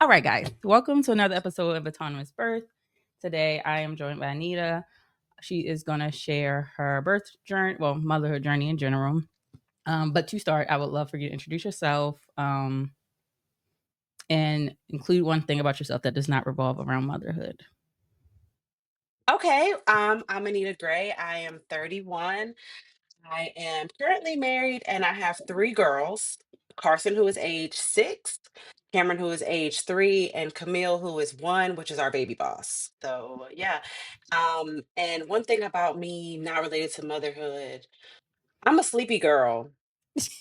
All right, guys, welcome to another episode of Autonomous Birth. Today, I am joined by Anita. She is going to share her birth journey, well, motherhood journey in general. But to start, I would love for you to introduce yourself and include one thing about yourself that does not revolve around motherhood. Okay, I'm Anita Gray. I am 31. I am currently married and I have three girls. Carson, who is age 6, Cameron, who is age 3, and Camille, who is 1, which is our baby boss. So yeah. And one thing about me not related to motherhood, I'm a sleepy girl.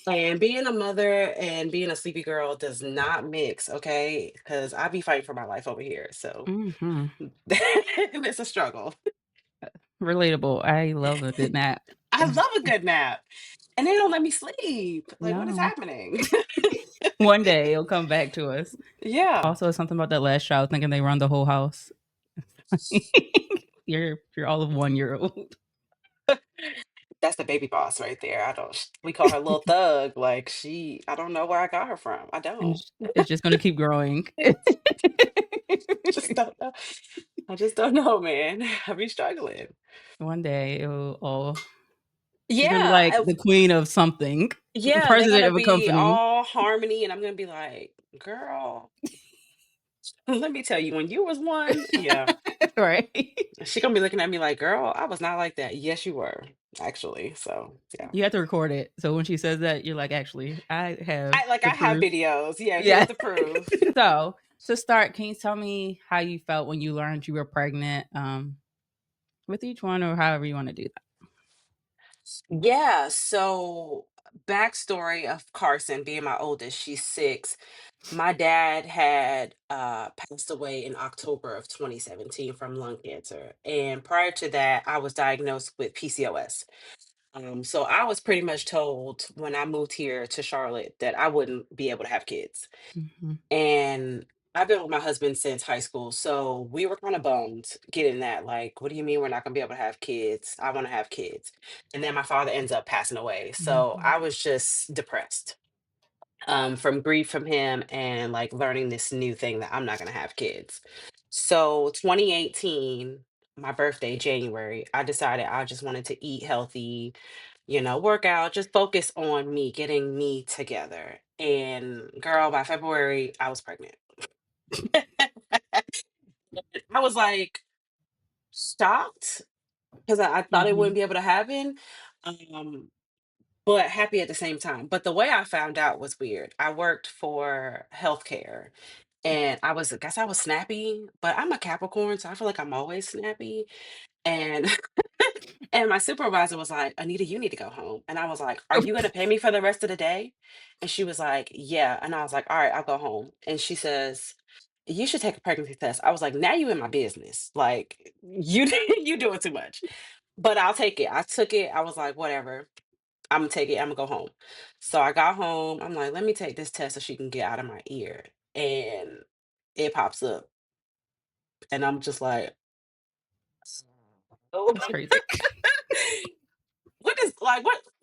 And being a mother and being a sleepy girl does not mix, okay? Because I be fighting for my life over here. So Hmm. it's a struggle. Relatable. I love a good nap. I love a good nap. And they don't let me sleep. Like, what is No, happening? one day it'll come back to us. Yeah. Also, something about that last child thinking they run the whole house. you're all of 1 year old, That's the baby boss right there. I don't we call her little thug. Like I don't know where I got her from. I and don't. it's just going to keep growing. Just don't know. I just don't know, man. I be struggling. One day it will all she's gonna be Yeah. like the queen of something, Yeah, they're president gonna of a be company. all harmony and I'm gonna be like, girl, let me tell you, when you was one, yeah. Right. She gonna be looking at me like, girl, I was not like that. Yes, you were, actually. So yeah. You have to record it. So when she says that, you're like, "Actually, I have I the have proof." videos. Yeah, here's Yeah. the proof. So, to start, can you tell me how you felt when you learned you were pregnant, with each one or however you wanna do that? Yeah, so backstory of Carson being my oldest, she's 6. My dad had passed away in October of 2017 from lung cancer. And prior to that, I was diagnosed with PCOS. So I was pretty much told when I moved here to Charlotte that I wouldn't be able to have kids. Mhm, And I've been with my husband since high school, so we were kind of bummed getting that. Like, what do you mean we're not gonna be able to have kids? I want to have kids. And then my father ends up passing away. So mhm, I was just depressed from grief from him and like learning this new thing that I'm not gonna have kids. So 2018, my birthday, January, I decided I just wanted to eat healthy, work out, just focus on me, getting me together. And girl, by February, I was pregnant. I was like shocked because I thought it wouldn't mhm, be able to happen, um, but happy at the same time. But the way I found out was weird. I worked for healthcare and I guess I was snappy, but I'm a Capricorn, so I feel like I'm always snappy. And and my supervisor was like, "Anita, you need to go home." And I was like, "Are you gonna pay me for the rest of the day?" And she was like, "Yeah." And I was like, "All right, I'll go home." And she says, "You should take a pregnancy test." I was like, "Now you in my business. Like you you doing too much." But I'll take it. I took it. I was like, "Whatever. I'm gonna take it. I'm gonna go home." So I got home. I'm like, "Let me take this test so she can get out of my ear." And it pops up, and I'm just like, "Oh." That's crazy.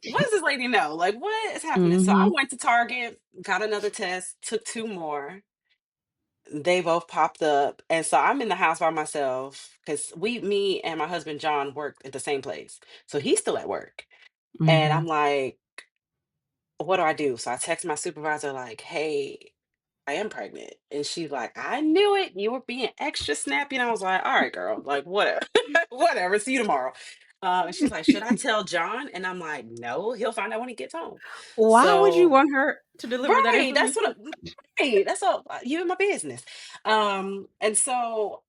What does this lady know? Like, what is happening? So I Mhm, went to Target, got another test, took 2 more. They both popped up. And so I'm in the house by myself because me and my husband John worked at the same place. So he's still at work. And I'm mhm, like, what do I do? So I text my supervisor, like, hey, I am pregnant. And she's like, I knew it. You were being extra snappy. And I was like, all right, girl, like, whatever. Whatever. See you tomorrow. And she's like, should I tell John? And I'm like, no, he'll find out when he gets home. Why would you So, want her to deliver that right. information? Right. That's all. You in my business. And so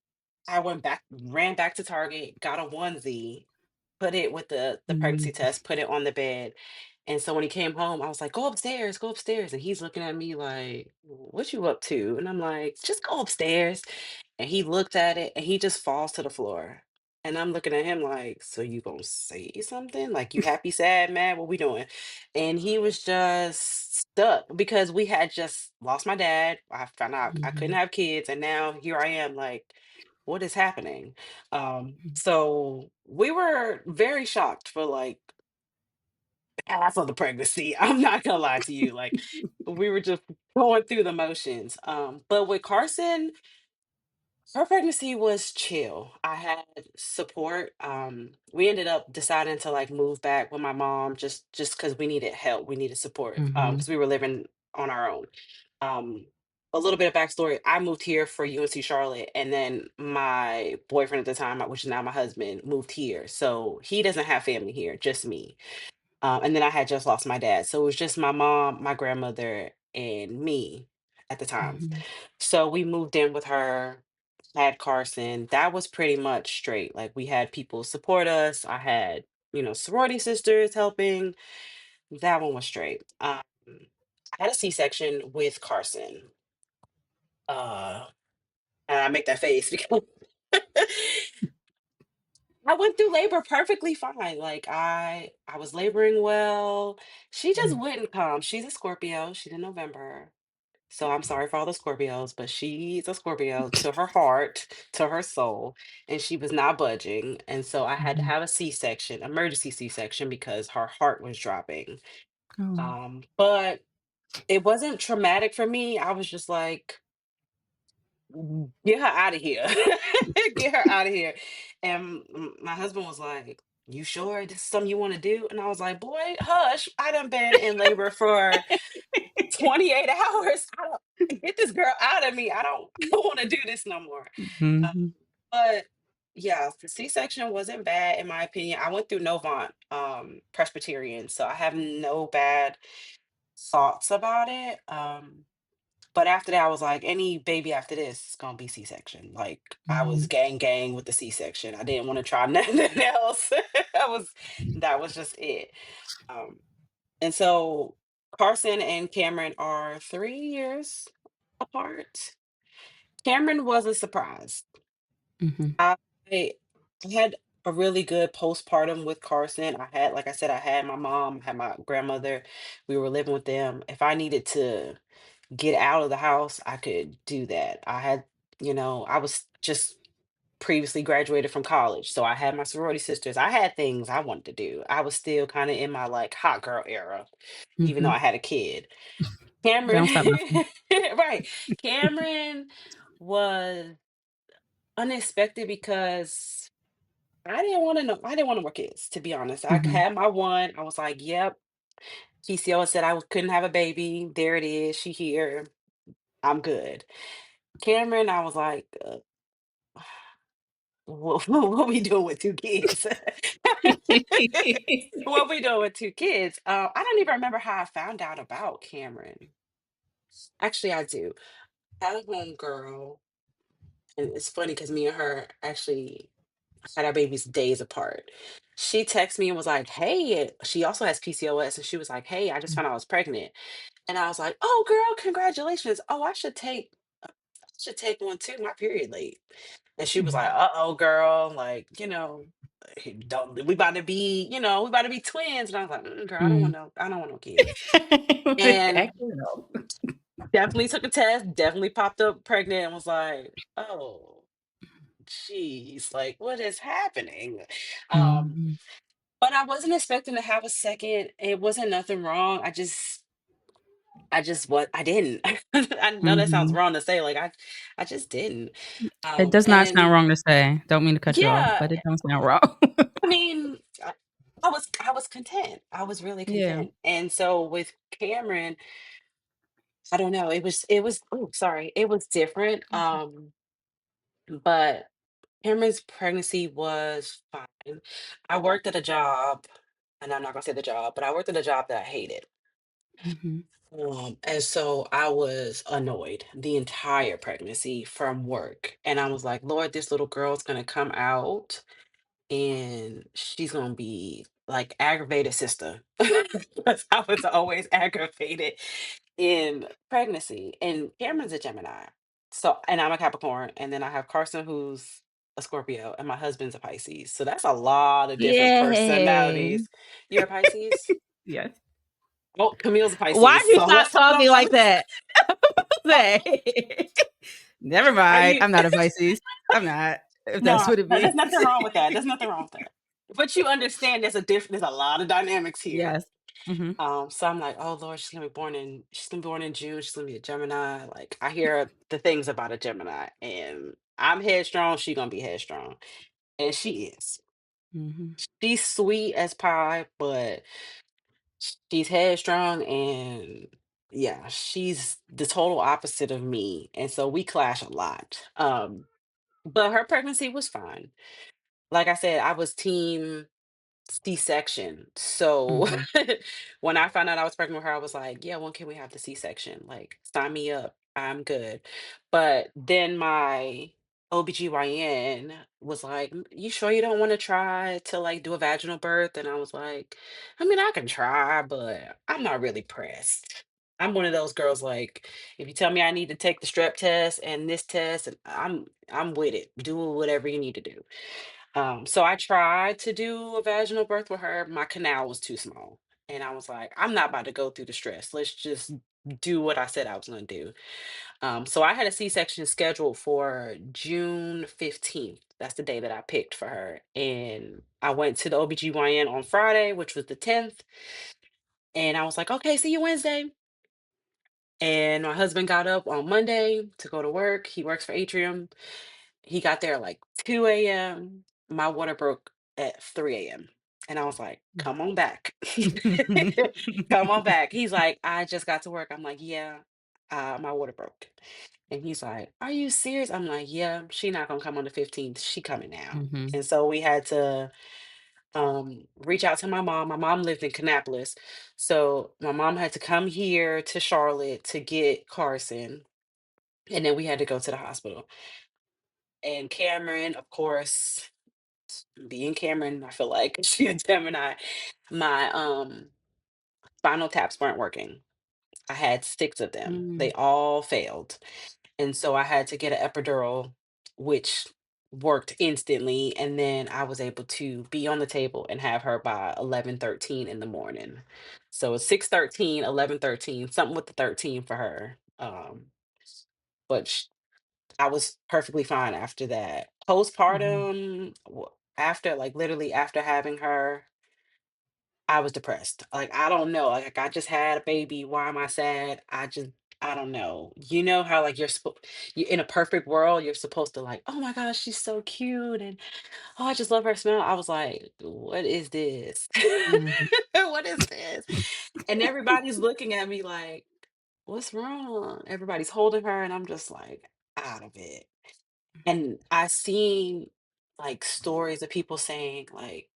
I ran back to Target, got a onesie, put it with the pregnancy Mhm, test, put it on the bed. And so when he came home, I was like, go upstairs, go upstairs. And he's looking at me like, what you up to? And I'm like, just go upstairs. And he looked at it and he just falls to the floor. And I'm looking at him like, so you gonna say something? Like you happy, sad, mad? What we doing? And he was just stuck because we had just lost my dad. I found out I couldn't mhm, have kids, and now here I am like, what is happening? So we were very shocked for like half of the pregnancy. I'm not gonna lie to you. Like we were just going through the motions. But with Carson, her pregnancy was chill. I had support. We ended up deciding to like move back with my mom just because we needed help. We needed support Mhm. because we were living on our own. Um, a little bit of backstory: I moved here for UNC Charlotte, and then my boyfriend at the time, which is now my husband, moved here. So he doesn't have family here, just me. And then I had just lost my dad. So it was just my mom, my grandmother, and me at the time. Mhm. So we moved in with her, had Carson. That was pretty much straight. Like we had people support us. I had, sorority sisters helping. That one was straight. I had a C-section with Carson. Uh, and I make that face because I went through labor perfectly fine. Like I was laboring well. She just Mhm. wouldn't come. She's a Scorpio. She's in November. So I'm sorry for all the Scorpios, but she's a Scorpio to her heart, to her soul, and she was not budging. And so I had to Mhm. have a C-section, emergency C-section, because her heart was dropping. Oh. But it wasn't traumatic for me. I was just like, get her out of here. Get her out of here. And my husband was like, you sure this is something you want to do? And I was like, boy, hush. I done been in labor for 28 hours. I don't get this girl out of me. I don't want to do this no more. Uh, Mhm. but yeah, the C-section wasn't bad in my opinion. I went through Novant, Presbyterian, so I have no bad thoughts about it. But after that, I was like, any baby after this is gonna be C-section. Like I was Mhm. gang with the C-section. I didn't want to try nothing else. That was just it. Um, and so Carson and Cameron are 3 years apart. Cameron was a surprise. Mhm. I I had a really good postpartum with Carson. I had, like I said, I had my mom, I had my grandmother. We were living with them. If I needed to get out of the house, I could do that. I was just previously graduated from college. So I had my sorority sisters. I had things I wanted to do. I was still kind of in my like hot girl era, even though Mhm. I had a kid. They Cameron, don't stop nothing. right. Cameron was unexpected because I didn't want no more kids, to be honest. I Mhm. had my one. I was like, yep. PCOS said couldn't have a baby. There it is. She here. I'm good. Cameron, I was like, what we doing with two kids? What we doing with two kids? I don't even remember how I found out about Cameron. Actually, I do. I had a homegirl, and it's funny because me and her actually had our babies days apart. She texted me and was like, "Hey," she also has PCOS, and she was like, "Hey, I just found out I was pregnant." And I was like, "Oh, girl, congratulations. Oh, I should take one too. My period late." And she was like, Mhm. "Uh-oh, girl, like, don't we about to be twins." And I was like, girl, Mhm. I don't want no kids. And Heck no. definitely took a test, definitely popped up pregnant and was like, oh, geez, like what is happening? Um, Mhm. but I wasn't expecting to have a second. It wasn't nothing wrong. I just what I didn't. I know that sounds Mhm. wrong to say, like I just didn't. It does not sound And wrong to say. Don't mean to cut you off, yeah, but it don't sound wrong. I mean, I was content. I was really Yeah. content. And so with Cameron, I don't know, oh, sorry, it was different. But Cameron's pregnancy was fine. I worked at a job, and I'm not gonna say the job, but I worked at a job that I hated. Mhm. And so I was annoyed the entire pregnancy from work. And I was like, Lord, this little girl's gonna come out and she's gonna be like aggravated sister. Because I was always aggravated in pregnancy. And Cameron's a Gemini. So, and I'm a Capricorn, and then I have Carson who's a Scorpio, and my husband's a Pisces. So that's a lot of different Yay. personalities. You're a Pisces? Yes. Oh, Camille's a Pisces. Why'd you So stop let's talk about talking my. like that? Say. Never Are mind. you? I'm not a Pisces. I'm not, if that's No, what it no, there's means. nothing wrong with that. There's nothing wrong with that. But you understand there's a lot of dynamics here. Yes. Mhm. So I'm like, oh Lord, she's gonna be born in June, she's gonna be a Gemini. Like I hear the things about a Gemini, and I'm headstrong, she gonna be headstrong. And she is. Mhm. She's sweet as pie, but she's headstrong and yeah, she's the total opposite of me. And so we clash a lot. But her pregnancy was fine. Like I said, I was team C-section. So Mhm. when I found out I was pregnant with her, I was like, yeah, when can we have the C-section? Like, sign me up. I'm good. But then my OBGYN was like, You sure you don't want to try to like do a vaginal birth?" And I was like, I mean, I can try, but I'm not really pressed. I'm one of those girls like, if you tell me I need to take the strep test and this test, and I'm with it. Do whatever you need to do. So I tried to do a vaginal birth with her. My canal was too small. And I was like, I'm not about to go through the stress. Let's just do what I said I was going to do. So I had a C-section scheduled for June 15th. That's the day that I picked for her. And I went to the OBGYN on Friday, which was the 10th. And I was like, okay, see you Wednesday. And my husband got up on Monday to go to work. He works for Atrium. He got there like 2 a.m. My water broke at 3 a.m. And I was like, come on back. Come on back. He's like, I just got to work. I'm like, yeah, my water broke. And he's like, are you serious? I'm like, yeah, she not gonna come on the 15th. She coming now. Mhm. And so we had to reach out to my mom. My mom lived in Kannapolis. So my mom had to come here to Charlotte to get Carson. And then we had to go to the hospital. And Cameron, of course, being Cameron, I feel like she a Gemini. My spinal taps weren't working. I had 6 of them. They Mm. all failed. And so I had to get an epidural, which worked instantly. And then I was able to be on the table and have her by 11:13 in the morning. So it's 6:13, 11:13, something with the 13 for her. But I was perfectly fine after that. Mhm. Postpartum, after like literally after having her, I was depressed. Like I don't know. Like I just had a baby. Why am I sad? I don't know. You know how like you in a perfect world, you're supposed to like, oh my gosh, she's so cute and oh, I just love her smell. I was like, what is this? Mhm. What is this? And everybody's looking at me like, what's wrong? Everybody's holding her, and I'm just like out of it. And I seen, like, stories of people saying, like,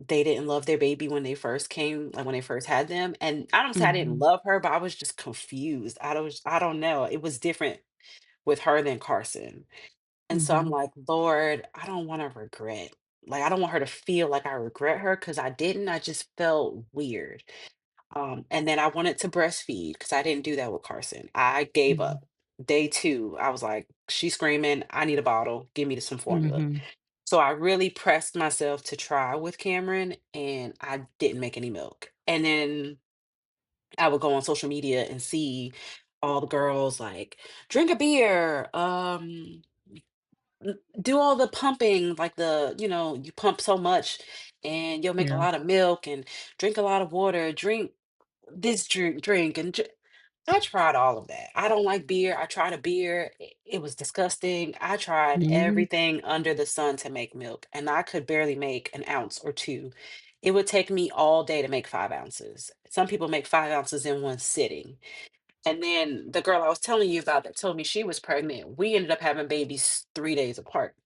they didn't love their baby when they first came like, when they first had them, and I don't say I didn't Mhm. love her, but I was just confused. I don't know, it was different with her than Carson, and so I'm Mhm. like, "Lord, I don't wanna regret." Like, I don't want her to feel like I regret her because I didn't, I just felt weird. And then I wanted to breastfeed because I didn't do that with Carson. I gave Mhm. up. Day 2, I was like, "She's screaming, I need a bottle, give me some formula." Mhm. So I really pressed myself to try with Cameron, and I didn't make any milk. And then I would go on social media and see all the girls like, "Drink a beer, do all the pumping, like you pump so much and you'll make a Yeah. lot of milk and drink a lot of water, drink this drink and I tried all of that. I don't like beer. I tried a beer. It was disgusting. I tried Mhm. everything under the sun to make milk, and I could barely make an ounce or two. It would take me all day to make 5 ounces. Some people make 5 ounces in one sitting. And then the girl I was telling you about that told me she was pregnant, we ended up having babies 3 days apart,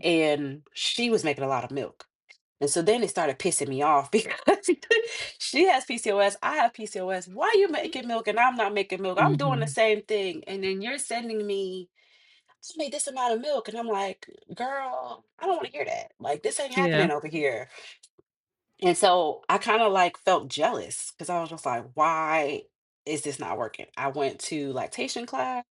and she was making a lot of milk. And so then it started pissing me off because she has PCOS, I have PCOS. Why are you making milk and I'm not making milk? I'm doing the Mhm. same thing. And then you're sending me, I made this amount of milk. And I'm like, girl, I don't want to hear that. Like, this ain't Yeah. happening over here. And so I kind of like felt jealous because I was just like, why is this not working? I went to lactation class.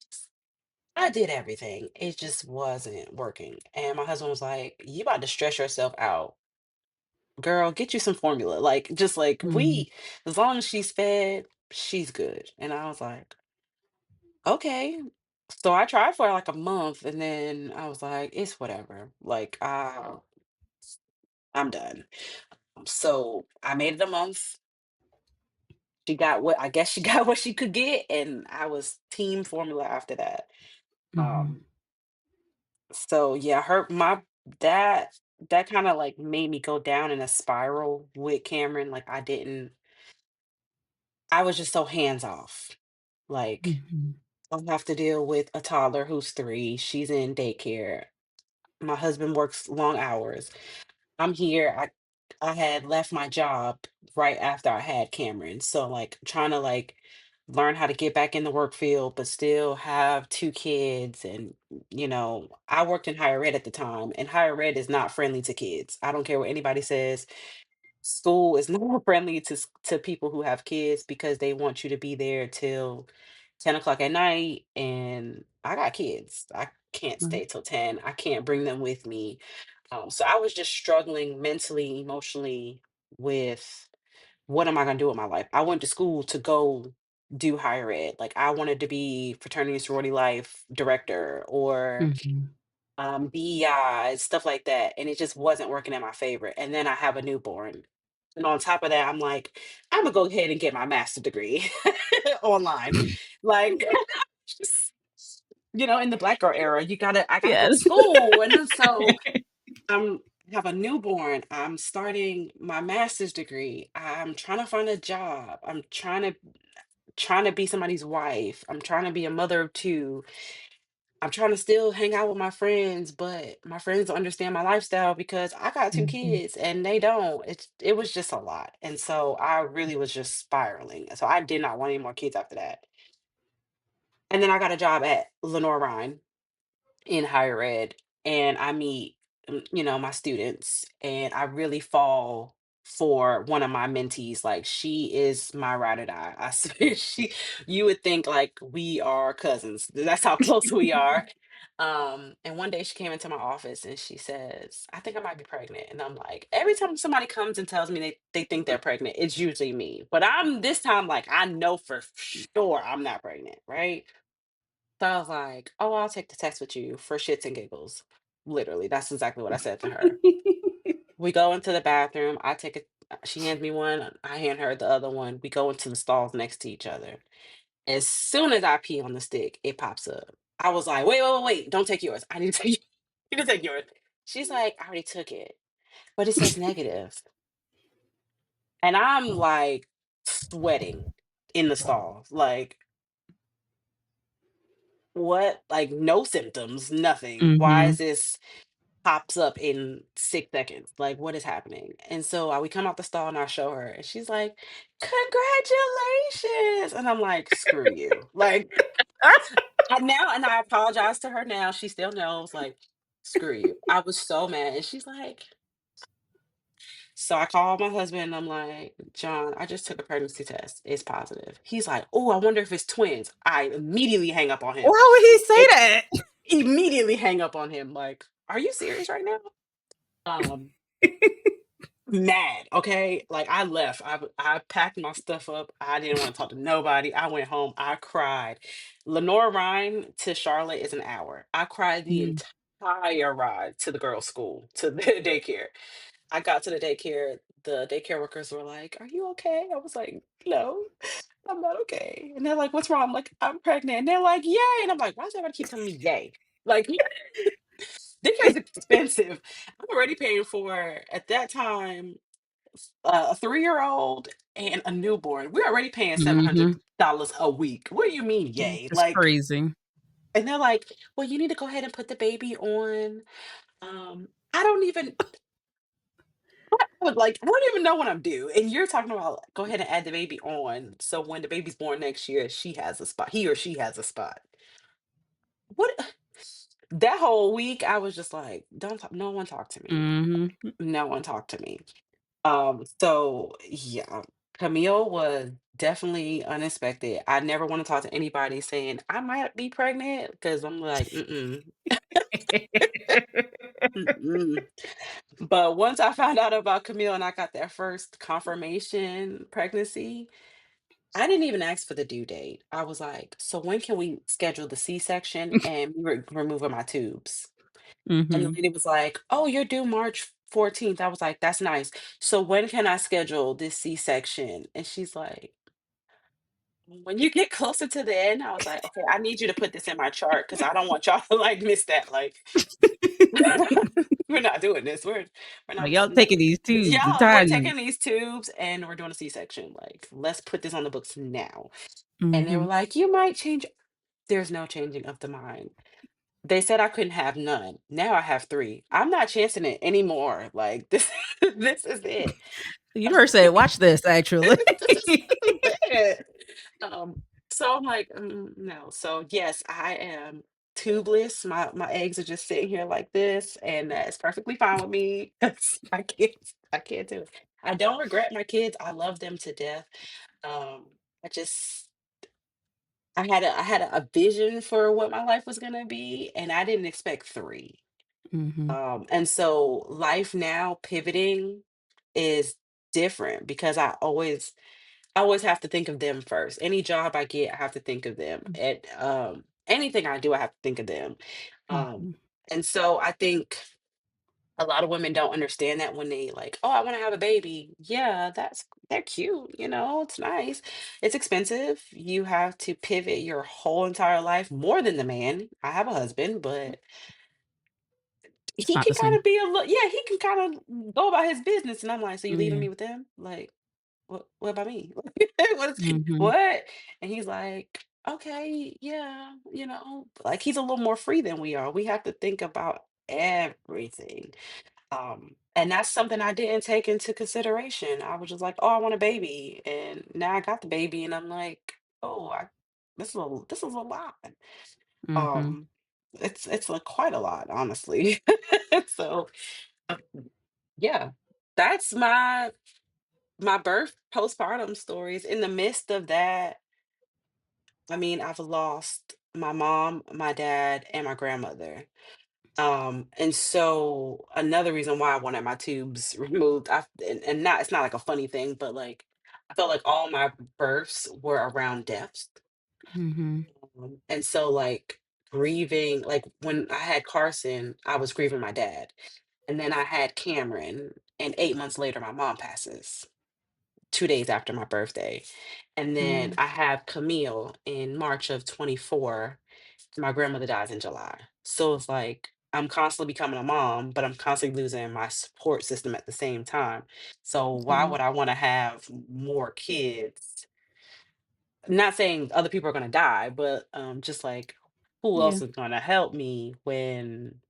I did everything. It just wasn't working. And my husband was like, you about to stress yourself out. Girl, get you some formula. Like, just like Mhm. as long as she's fed, she's good. And I was like, okay. So I tried for like a month and then I was like, it's whatever. Like, I'm done. So I made it a month. She got what I guess she got what she could get, and I was team formula after that. Mhm. Um, so yeah, her my that that kind of like made me go down in a spiral with Cameron. Like I was just so hands off. Like Mhm. I have to deal with a toddler who's 3. She's in daycare. My husband works long hours. I'm here. I had left my job right after I had Cameron. So like trying to like learn how to get back in the work field, but still have 2 kids. And I worked in higher ed at the time, and higher ed is not friendly to kids. I don't care what anybody says. School is not friendly to people who have kids because they want you to be there till 10 o'clock at night. And I got kids. I can't Right. stay till 10. I can't bring them with me. So I was just struggling mentally, emotionally with what am I going to do with my life? I went to school to go do higher ed. Like I wanted to be fraternity and sorority life director or Mhm. BEI, stuff like that. And it just wasn't working in my favor. And then I have a newborn. And on top of that, I'm like, I'm gonna go ahead and get my master's degree online. Like just, in the black girl era, I gotta go to Yes. school. And then so I'm have a newborn. I'm starting my master's degree. I'm trying to find a job. I'm trying to be somebody's wife. I'm trying to be a mother of 2. I'm trying to still hang out with my friends, but my friends don't understand my lifestyle because I got 2 Mhm. kids and they don't. It was just a lot. And so I really was just spiraling. So I did not want any more kids after that. And then I got a job at Lenore Rhine in higher ed, and I meet my students, and I really fall for one of my mentees. Like she is my ride or die. I swear you would think like we are cousins. That's how close we are. And one day she came into my office and she says, I think I might be pregnant. And I'm like, every time somebody comes and tells me they think they're pregnant, it's usually me. But I'm this time like I know for sure I'm not pregnant, right? So I was like, "Oh, I'll take the test with you for shits and giggles." Literally, that's exactly what I said to her. We go into the bathroom. She hands me one. I hand her the other one. We go into the stalls next to each other. As soon as I pee on the stick, it pops up. I was like, "Wait, wait, wait, wait! Don't take yours. I need to take. I need to take yours." She's like, "I already took it, but it says negative." And I'm like sweating in the stalls. Like, what? Like, no symptoms, nothing. Why is Mhm. this? Pops up in 6 seconds. Like, what is happening? And so we come out the stall and I show her, and she's like, "Congratulations!" And I'm like, "Screw you!" Like, I apologize to her now. She still knows. Like, screw you. I was so mad, and she's like, so I called my husband and I'm like, John, I just took a pregnancy test. It's positive. He's like, oh, I wonder if it's twins. I immediately hang up on him. Why would he say It that? immediately hang up on him. Like, are you serious right now? Um, Mad, okay? Like, I left. I packed my stuff up. I didn't wanna talk to nobody. I went home. I cried. Lenore Rhine to Charlotte is an hour. I cried the Mm. entire ride to the girls' school, to the daycare. I got to the daycare. The daycare workers were like, "Are you okay?" I was like, "No, I'm not okay." And they're like, "What's wrong?" I'm like, "I'm pregnant." And they're like, "Yay!" And I'm like, "Why does everybody keep telling me yay?" Like, daycare is expensive. I'm already paying for, at that time, a 3-year-old and a newborn. We're already paying Mhm. $700 a week. What do you mean, It's yay? just Like, crazy. and they're like, "Well, you need to go ahead and put the baby on." I don't even I don't even know what I'm due. And you're talking about go ahead and add the baby on. So when the baby's born next year, she has a spot. He or she has a spot. What that whole week, I was just like, don't talk, no one talk to me. Mhm. No one talked to me. So yeah, Camille was definitely unexpected. I never want to talk to anybody saying I might be pregnant because I'm like, mm-mm, mm-mm. But once I found out about Camille and I got that first confirmation pregnancy, I didn't even ask for the due date. I was like, so when can we schedule the C-section and me removing my tubes? And the Mhm. lady was like, "Oh, you're due March 14th." I was like, "That's nice. So when can I schedule this C-section?" And she's like, when you get closer to the end, I was like, "Okay, I need you to put this in my chart because I don't want y'all to, like, miss that, like, we're not doing this. We're Like, not y'all putting that. taking these tubes and Y'all, we're tying these. taking these tubes and we're doing a C-section. Like, let's put this on the books now." And they were Mhm. like, "You might change." There's no changing of the mind. They said I couldn't have none. Now I have 3. I'm not chancing it anymore. Like, this this is it. You heard said, "Watch this," actually. This is it. Um, so I'm like, no. So yes, I am tubeless. My eggs are just sitting here like this, and that's perfectly fine with me. 'Cause I can't do it. I don't regret my kids. I love them to death. I just I had a vision for what my life was gonna be, and I didn't expect 3. Mhm. And so life now pivoting is different because I always have to think of them first. Any job I get, I have to think of them. And anything I do, I have to think of them. Um, Mhm. and so I think a lot of women don't understand that when they like, oh, I want to have a baby. Yeah, they're cute, it's nice. It's expensive. You have to pivot your whole entire life more than the man. I have a husband, but It's he not can the kind same. of be a little, yeah, he can kind of go about his business. And I'm like, so you leaving Yeah. me with them? Like, what about me? What is Mhm. what? And he's like, okay, yeah, like he's a little more free than we are. We have to think about everything. And that's something I didn't take into consideration. I was just like, oh, I want a baby. And now I got the baby and I'm like, oh, this is a lot. Mhm. Um, it's quite a lot, honestly. So um, yeah, that's my birth postpartum stories. In the midst of that, I mean, I've lost my mom, my dad, and my grandmother. And so another reason why I wanted my tubes removed, and not it's not like a funny thing, but like I felt like all my births were around deaths. Mhm. And so like grieving, like when I had Carson, I was grieving my dad. And then I had Cameron, and 8 months later, my mom passes. 2 days after my birthday. And then Mm. I have Camille in March of 24. My grandmother dies in July. So it's like I'm constantly becoming a mom, but I'm constantly losing my support system at the same time. So why Yeah. would I want to have more kids? Not saying other people are going to die, but just like who Yeah. else is going to help me when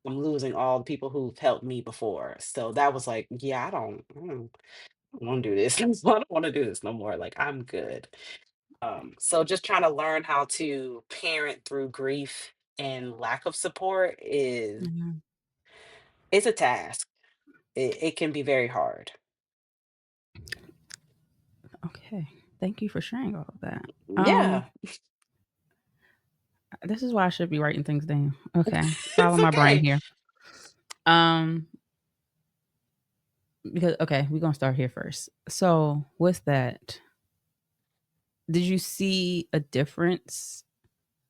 I'm losing all the people who've helped me before? So that was like, yeah, I don't want to do this. I don't want to do this no more. Like I'm good. So just trying to learn how to parent through grief and lack of support is Mhm. it's a task. It can be very hard. Okay. Thank you for sharing all of that. Um, Yeah, this is why I should be writing things down. Okay. Follow it's my brain okay. here. Um, because okay, we're gonna start here first. So with that, did you see a difference?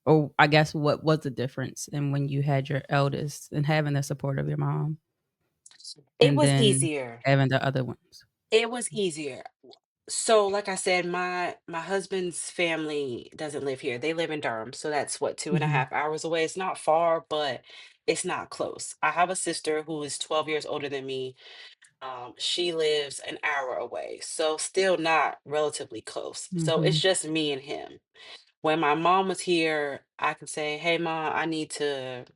Or I guess what was the difference in when you had your eldest and having the support of your mom It and was then easier. having the other ones? It was easier. So, like I said, my husband's family doesn't live here. They live in Durham, so that's what, two and a Mhm. half hours away. It's not far, but it's not close. I have a sister who is 12 years older than me. She lives an hour away, so still not relatively close. So it's Mhm. just me and him. When my mom was here, I could say, "Hey, mom, I need to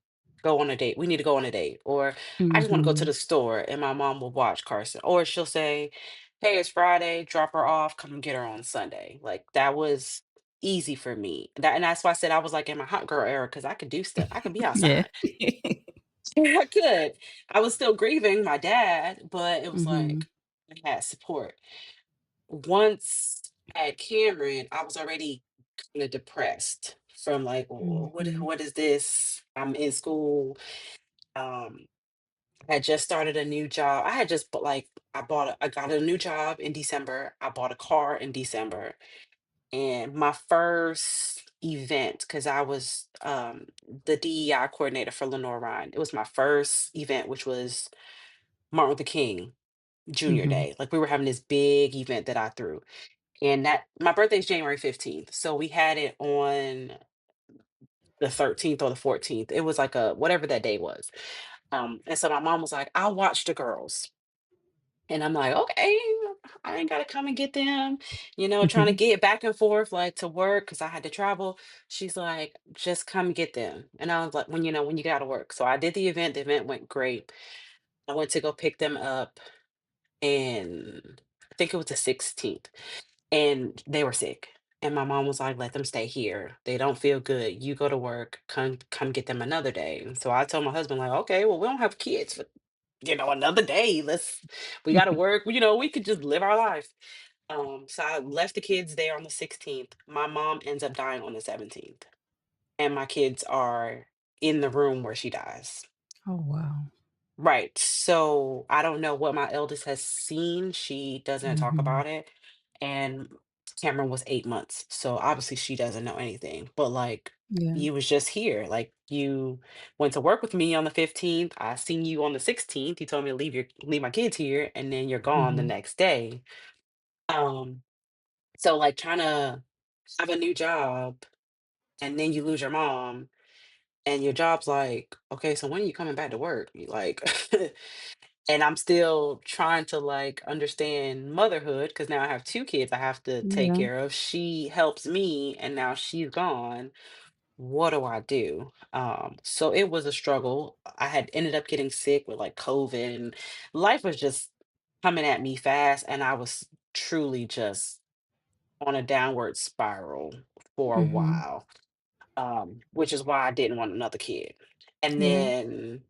go on a date. We need to go on a date," or "I just want to go to Mhm. the store," and my mom will watch Carson, or she'll say, "Hey, it's Friday. Drop her off. Come and get her on Sunday." Like that was easy for me. And that's why I said I was like in my hot girl era because I could do stuff. I could be Yeah. outside. I could. I was still grieving my dad, but it was Mhm. like I had support. Once I had Cameron, I was already kind of depressed from like, what Mhm. what is this? I'm in school. Um, I had just started a new job. I had just like I got a new job in December. I bought a car in December. And my first event, because I was the DEI coordinator for Lenore Ryan. It was my first event, which was Martin Luther King Junior Mhm. Day. Like we were having this big event that I threw. And that my birthday is January 15th, so we had it on the 13th or the 14th. It was like a whatever that day was. And so my mom was like, "I'll watch the girls." And I'm like, "Okay, I ain't gotta come and get them," trying to Mhm. get back and forth like to work because I had to travel. She's like, "Just come get them." And I was like, when you gotta work. So I did the event went great. I went to go pick them up, and I think it was the 16th, and they were sick. And my mom was like, "Let them stay here. They don't feel good. You go to work. Come get them another day." And so I told my husband, like, "Okay, well, we don't have kids for, another day. We gotta work. We could just live our life." So I left the kids there on the 16th. My mom ends up dying on the 17th. And my kids are in the room where she dies. Oh, wow. Right. So I don't know what my eldest has seen. She doesn't talk Mhm. about it. And Cameron was 8 months. So obviously she doesn't know anything. But like, Yeah. you was just here. Like, you went to work with me on the 15th. I seen you on the 16th. You told me to leave my kids here, and then you're gone the Mhm. next day. Um, so like, trying to have a new job, and then you lose your mom, and your job's like, okay, so when are you coming back to work? You like and I'm still trying to like understand motherhood because now I have two kids I have to take Yeah. care of. She helps me, and now she's gone. What do I do? So it was a struggle. I had ended up getting sick with like COVID, and life was just coming at me fast, and I was truly just on a downward spiral for a Mhm. while. Which is why I didn't want another kid. And Yeah. then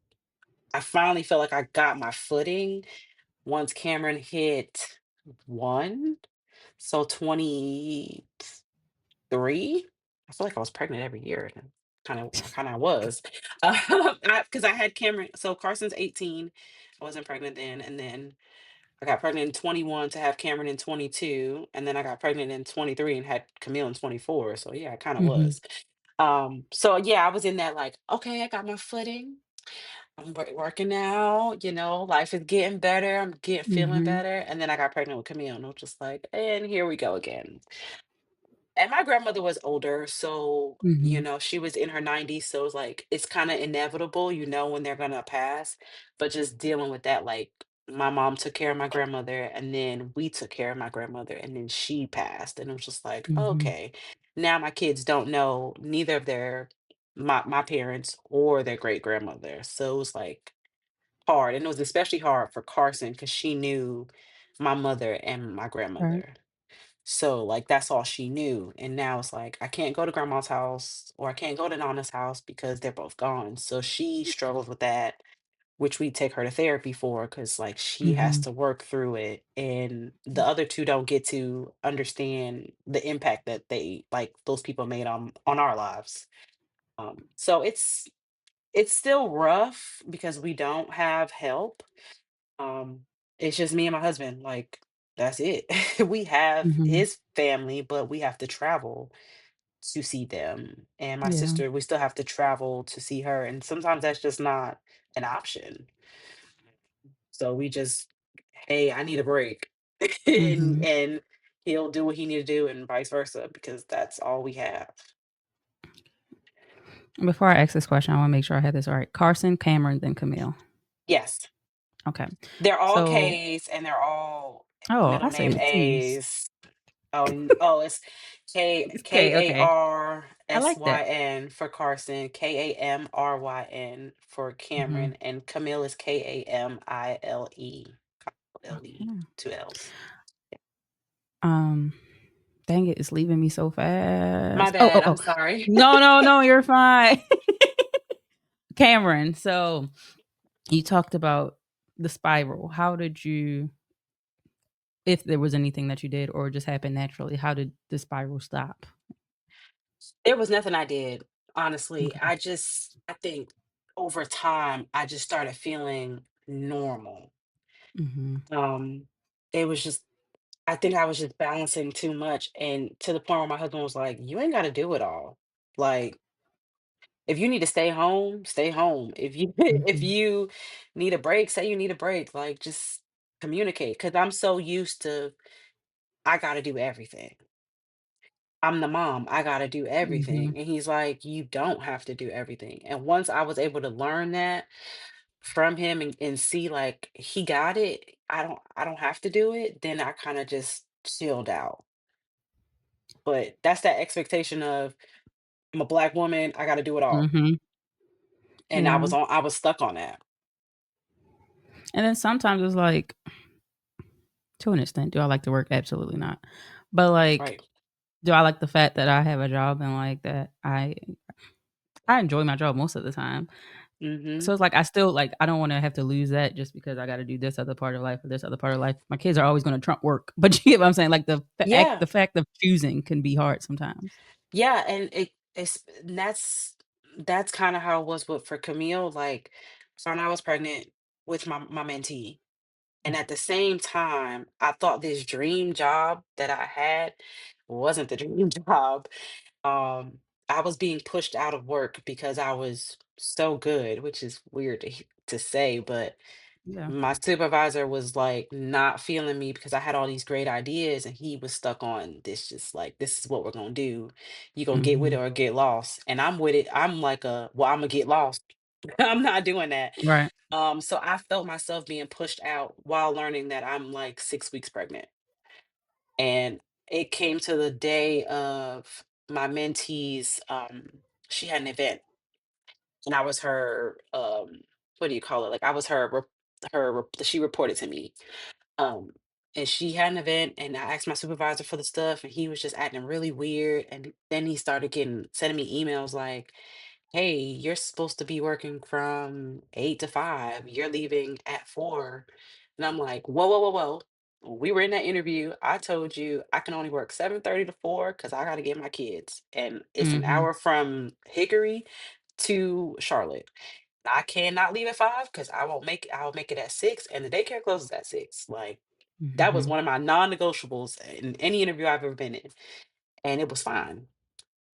I finally felt like I got my footing once Cameron hit 1, so 23. I feel like I was pregnant every year, and I kinda was. Because I had Cameron, so Carson's 18, I wasn't pregnant then, and then I got pregnant in 21 to have Cameron in 22, and then I got pregnant in 23 and had Camille in 24, so yeah, I kinda Mhm. was. So yeah, I was in that like, "Okay, I got my footing. I'm working now, life is getting better. I'm getting feeling Mhm. better." And then I got pregnant with Camille, and I was just like, and here we go again. And my grandmother was older, so Mhm. she was in her 90s, so it's like it's kind of inevitable, when they're gonna pass. But just dealing with that, like, my mom took care of my grandmother, and then we took care of my grandmother, and then she passed, and it was just like, Mhm. okay, now my kids don't know neither of my parents or their great grandmother, so it was like hard, and it was especially hard for Carson because she knew my mother and my Right. grandmother. So, like, that's all she knew, and now it's like, I can't go to grandma's house or I can't go to Nana's house because they're both gone, so she struggles with that, which we take her to therapy for, because like, she has Mhm. to work through it, and the other 2 don't get to understand the impact that those people made on our lives. So it's still rough because we don't have help. Um, it's just me and my husband, like, that's it. We have Mhm. his family, but we have to travel to see them. And my Yeah. sister, we still have to travel to see her. And sometimes that's just not an option. So we just, hey, I need a break. and Mhm. and he'll do what he need to do, and vice versa, because that's all we have. Before I ask this question, I wanna make sure I had this right. Carson, Cameron, then Camille. Yes. Okay. They're all So K's, and they're all oh, middle I name say T's. A's. It's It's okay, okay. I like that. Karsyn for Carson, Kamryn for Mhm. Cameron, and Camille is Kamile, Okay. 2 L's. Um, dang it, it's leaving me so My fast. Oh, oh, bad, I'm oh. sorry. No, no, no, you're fine. Cameron, so you talked about the spiral. How did you if there was anything that you did or just happened naturally, how did the spiral stop? There was nothing I did, honestly. Okay. I think over time, I just started feeling normal. Mhm. Um, it was just I think I was just balancing too much, and to the point where my husband was like, "You ain't gotta do it all. Like, if you need to stay home, stay home. If you if Mhm. you need a break, say you need a break. Like, just communicate." Because I'm so used to I gotta do everything. I'm the mom, I gotta do Mhm. everything. And he's like, you don't have to do everything. And once I was able to learn that from him and see like he got it, I don't have to do it, then I kind of just chilled out. But that's that expectation of I'm a black woman, I gotta do it all. Mhm. And Yeah. I was stuck on that. And then sometimes it's like, to an extent, do I like to work? Absolutely not. But, like, Right. do I like the fact that I have a job and, like, that I enjoy my job most of the time. Mm-hmm. So it's like I still like, I don't wanna have to lose that just because I gotta do this other part of life or this other part of life. My kids are always gonna trump work, but you get what I'm saying? Like, Yeah. the fact of choosing can be hard sometimes. Yeah. And and that's kind of how it was with for Camille. Like, so when I was pregnant with my mentee. And at the same time, I thought this dream job that I had wasn't the dream job. Um, I was being pushed out of work because I was so good, which is weird to say, but Yeah. my supervisor was like not feeling me because I had all these great ideas and he was stuck on this, just like, this is what we're gonna do. You're gonna get with it Mhm. or get lost. And I'm with it. I'm like well, I'm gonna get lost. I'm not doing that. Right. So I felt myself being pushed out while learning that I'm like 6 weeks pregnant. And it came to the day of my mentee's, she had an event and I was her, what do you call it? Like I was she reported to me. Um, and she had an event and I asked my supervisor for the stuff and he was just acting really weird. And then he started sending me emails like, hey, you're supposed to be working from 8 to 5. You're leaving at 4. And I'm like, whoa, whoa, whoa, whoa. We were in that interview. I told you I can only work 7:30 to 4 because I got to get my kids. And it's an Mhm. hour from Hickory to Charlotte. I cannot leave at 5 because I'll make it at 6 and the daycare closes at 6. Like that was Mhm. one of my non-negotiables in any interview I've ever been in. And it was fine.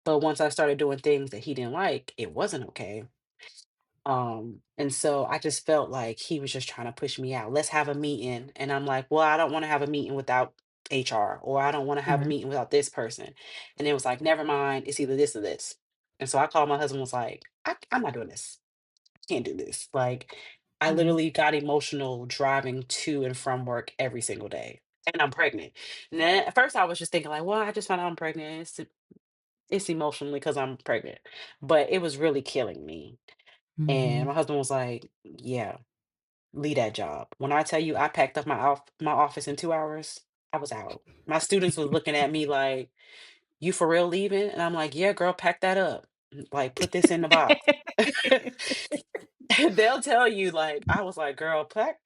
But once I started doing things that he didn't like, it wasn't okay. And so I just felt like he was just trying to push me out. Let's have a meeting. And I'm like, well, I don't want to have a meeting without HR, or I don't want to have a Right. meeting without this person. And it was like, never mind, it's either this or this. And so I called my husband, was like, I'm not doing this. I can't do this. Like, I Yeah. literally got emotional driving to and from work every single day. And I'm pregnant. And then at first I was just thinking, like, well, I just found out I'm pregnant. It's emotionally because I'm pregnant. But it was really killing me. And Mhm. my husband was like, "Yeah, leave that job." When I tell you I packed up my office in 2 hours, I was out. My students was looking at me like, "You for real leaving?" And I'm like, "Yeah, girl, pack that up. Like, put this in the box." And they'll tell you, like, I was like, "Girl, pack."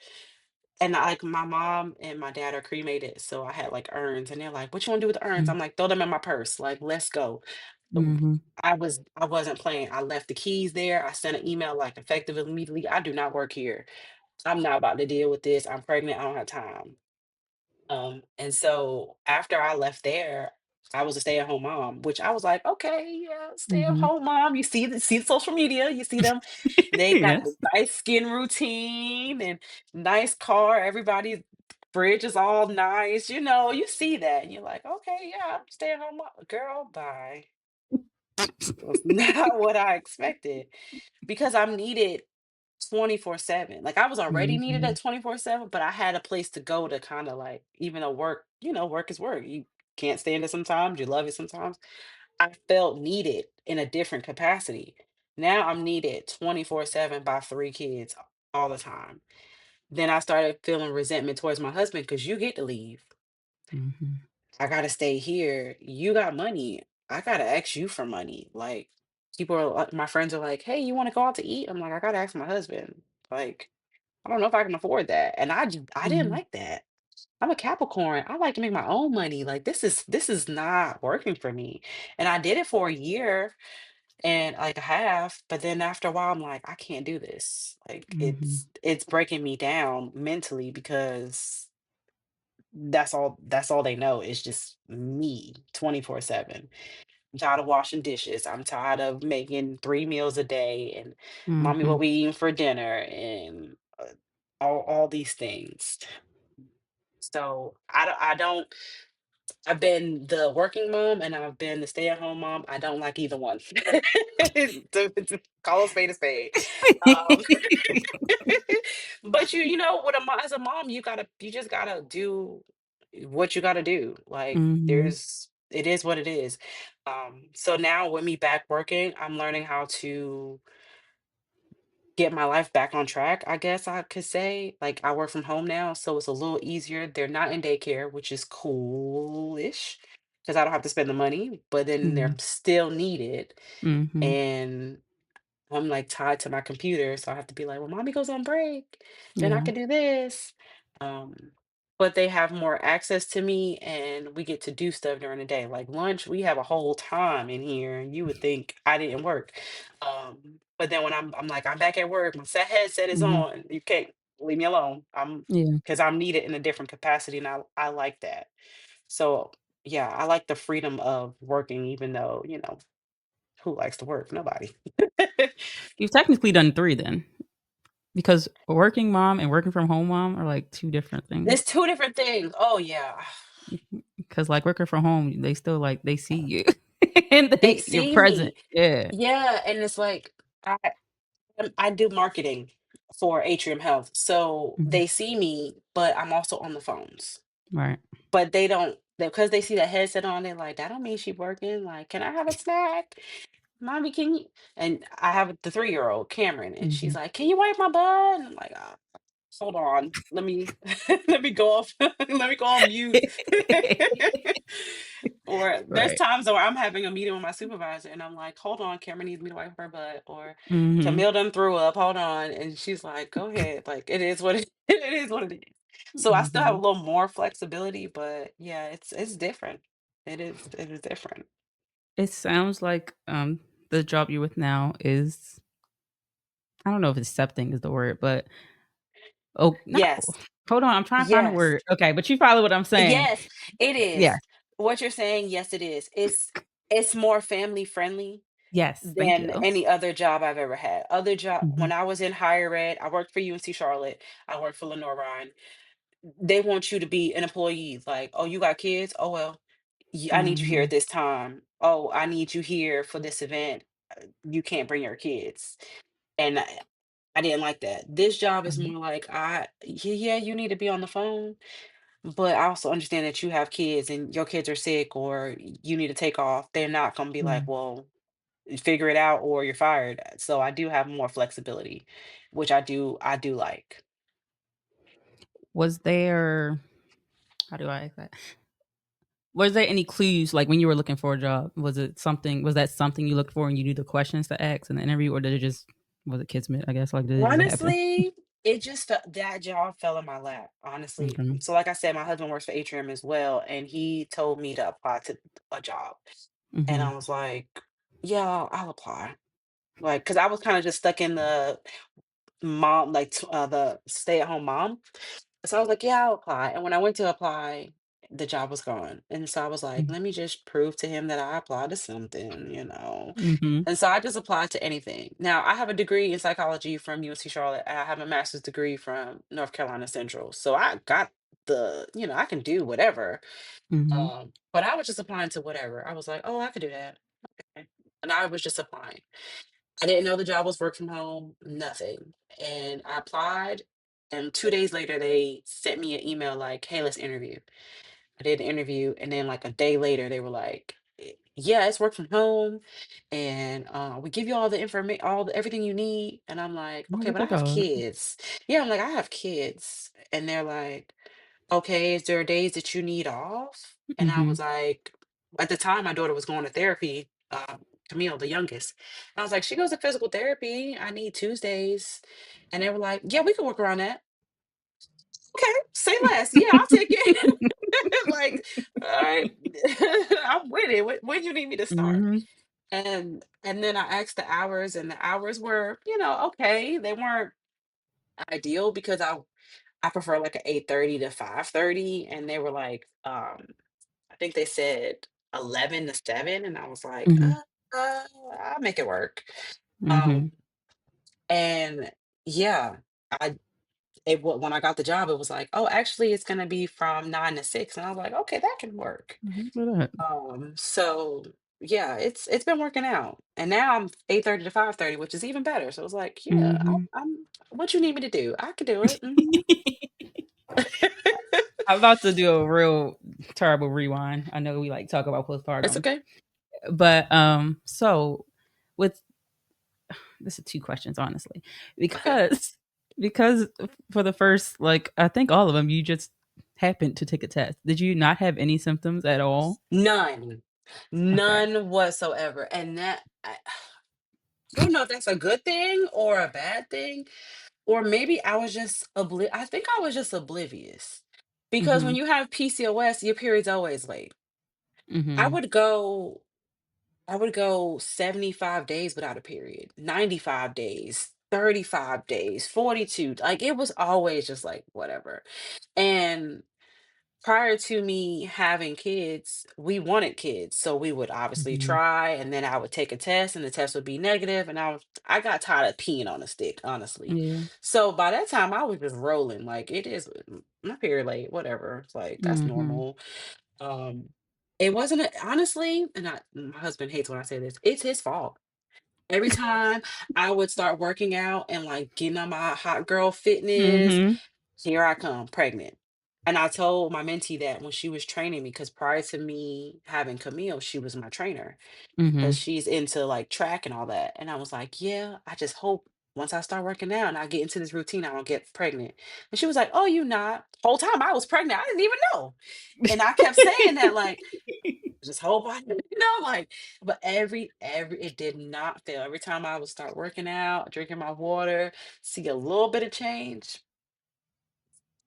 And like my mom and my dad are cremated, so I had like urns, and they're like, "What you want to do with the urns?" Mm. I'm like, "Throw them in my purse. Like, let's go." Mhm. I wasn't playing. I left the keys there. I sent an email like effective immediately. I do not work here. I'm not about to deal with this. I'm pregnant. I don't have time. And so after I left there, I was a stay-at-home mom, which I was like, okay, yeah, Mhm. stay-at-home mom. You see the social media, you see them, they got a Yes. nice skin routine and nice car. Everybody's fridge is all nice, you see that, and you're like, okay, yeah, I'm stay-at-home mom. Girl, bye. Was not what I expected because I'm needed 24/7. Like I was already needed Mhm. at 24/7, but I had a place to go to kind of like, even though work, work is work. You can't stand it sometimes, you love it sometimes. I felt needed in a different capacity. Now I'm needed 24/7 by 3 kids all the time. Then I started feeling resentment towards my husband because you get to leave. Mhm. I gotta stay here. You got money. I gotta ask you for money. Like, people are like, my friends are like, hey, you wanna go out to eat? I'm like, I gotta ask my husband. Like, I don't know if I can afford that. And I didn't Mhm. like that. I'm a Capricorn. I like to make my own money. Like, this is not working for me. And I did it for a year and like a half, but then after a while, I'm like, I can't do this. Like, Mhm. it's breaking me down mentally because that's all they know is just me 24/7. I'm tired of washing dishes. I'm tired of making 3 meals a day and mommy, what Mhm. we eating for dinner and all these things. So I don't I've been the working mom and I've been the stay-at-home mom. I don't like either one. Call a spade a spade. Um, but you know, with a as a mom, you just gotta do what you gotta do. Like Mhm. there's it is what it is. So now with me back working, I'm learning how to get my life back on track, I guess I could say. Like I work from home now, so it's a little easier. They're not in daycare, which is cool-ish because I don't have to spend the money, but then they're Mhm. still needed. Mhm. And I'm like tied to my computer, so I have to be like, "Well, mommy goes on break, then I Yeah. can do this." Um, but they have more access to me, and we get to do stuff during the day. Like lunch, we have a whole time in here, and you would think I didn't work. But then when I'm like, I'm back at work, my set headset is Mhm. on. You can't leave me alone. I'm Yeah. because I'm needed in a different capacity, and I like that. So yeah, I like the freedom of working, even though who likes to work? Nobody. You've technically done 3 then, because working mom and working from home mom are, like, 2 different things. There's 2 different things. Oh, yeah. Because like, working from home, they still, like they see you, and They you're see present. me. Yeah. Yeah, and it's like, I do marketing for Atrium Health, so Mhm. they see me, but I'm also on the phones. Right. But they don't because they see the headset on, they're like, "That don't mean she working, like, can I have a snack? Mommy, can you" and I have the 3-year-old, Cameron, and she's Mhm. like, "Can you wipe my butt?" And I'm like, hold on, let me let me go off let me go on mute." Or there's Right. times where I'm having a meeting with my supervisor and I'm like, hold on, Cameron needs me to wipe her butt, or Mhm. Camille done threw up, hold on. And she's like, go ahead. Like it is what it is what it is. So I still have a Mhm. little more flexibility, but yeah, it's different. It is different. It sounds like, the job you're with now is I don't know if accepting is the word, but oh, no. Yes. Hold on, I'm trying to find a Yes. word. Okay, but you follow what I'm saying. Yes, it Yeah. is. What you're saying, yes, it is. It's more family friendly Yes, thank than you. any other job I've ever had. Other job Mhm. when I was in higher ed, I worked for UNC Charlotte, I worked for Lenore Ryan. They want you to be an employee, like, "Oh, you got kids? Oh, well, I need you here at Mhm. this time. Oh, I need you here for this event. You can't bring your kids." And I didn't like that. This job is Right. more like, yeah, you need to be on the phone, but I also understand that you have kids and your kids are sick or you need to take off. They're not gonna be Yeah. like, "Well, figure it out or you're fired." So I do have more flexibility, which I do like. Was there how do I ask that? Was there any clues, like, when you were looking for a job? Was that something you looked for and you knew the questions to ask in the interview, or did it just was it kismet, I guess? Like, did it just happen? Honestly, it just that job fell in my lap, honestly. Okay. So like I said, my husband works for Atrium as well, and he told me to apply to a job. And Mhm. I was like, yeah, I'll apply. Like, because I was kind of just stuck in the mom, like the stay-at-home mom. So I was like, yeah, I'll apply. And when I went to apply, the job was gone. And so I was like, Mm. let me just prove to him that I applied to something. Mhm. And so I just applied to anything. Now I have a degree in psychology from UNC Charlotte. And I have a master's degree from North Carolina Central. So I got I can do whatever. Mhm. But I was just applying to whatever. I was like, oh, I could do that. Okay. And I was just applying. I didn't know the job was work from home, nothing. And I applied, and 2 days later, they sent me an email like, "Hey, let's interview." I did the interview, and then, like, a day later, they were like, Yeah, it's work from home, and, we give you all the information, all the everything you need." And I'm like, Oh, "Okay, look but I at have God. kids." Yeah, I'm like, "I have kids." And they're like, "Okay, is there days that you need off?" And I was Mhm. like at the time, my daughter was going to therapy, Camille, the youngest. And I was like, "She goes to physical therapy. I need Tuesdays." And they were like, "Yeah, we can work around that." Okay, say less. Yeah, I'll take it. Like, all right, I'm with it. When you need me to start? Mhm. And then I asked the hours, and the hours were, okay. They weren't ideal because I prefer like a 8:30 to 5:30, and they were like, I think they said 11 to 7, and I was like, Mhm. I'll make it work. Um, Mhm. and yeah, when I got the job, it was like, "Oh, actually, it's gonna be from 9 to 6," and I was like, "Okay, that can work." Mhm, look at that. So yeah, it's been working out, and now I'm 8:30 to 5:30, which is even better. So it's like, yeah, Mhm. I'm what you need me to do, I could do it. Mhm. I'm about to do a real terrible rewind. I know we like talk about It's postpartum, okay. but so with this is two questions honestly, Okay. because for the first like I think all of them you just happened to take a test. Did you not have any symptoms at all? None, Okay. none whatsoever, and I don't know if that's a good thing or a bad thing, or maybe I think I was just oblivious, because when Mhm. you have PCOS, your period's always late. I Mhm. would go I would go 75 days without a period, 95 days, 35 days, 42. Like it was always just like whatever. And prior to me having kids, we wanted kids. So we would obviously Mhm. try, and then I would take a test and the test would be negative, and I got tired of peeing on a stick, honestly. Yeah. So by that time I was just rolling like it is my period late, whatever. It's like that's Mhm. normal. Um, it wasn't honestly, and my husband hates when I say this, it's his fault. Every time I would start working out and like getting on my hot girl fitness, Mhm. here I come, pregnant. And I told my mentee that when she was training me, because prior to me having Camille, she was my trainer because Mhm. she's into like track and all that. And I was like, yeah, I just hope once I start working out and I get into this routine, I don't get pregnant. And she was like, oh, you not? Whole time I was pregnant. I didn't even know. And I kept saying that, like, just hope I, like, but every it did not fail. Every time I would start working out, drinking my water, see a little bit of change,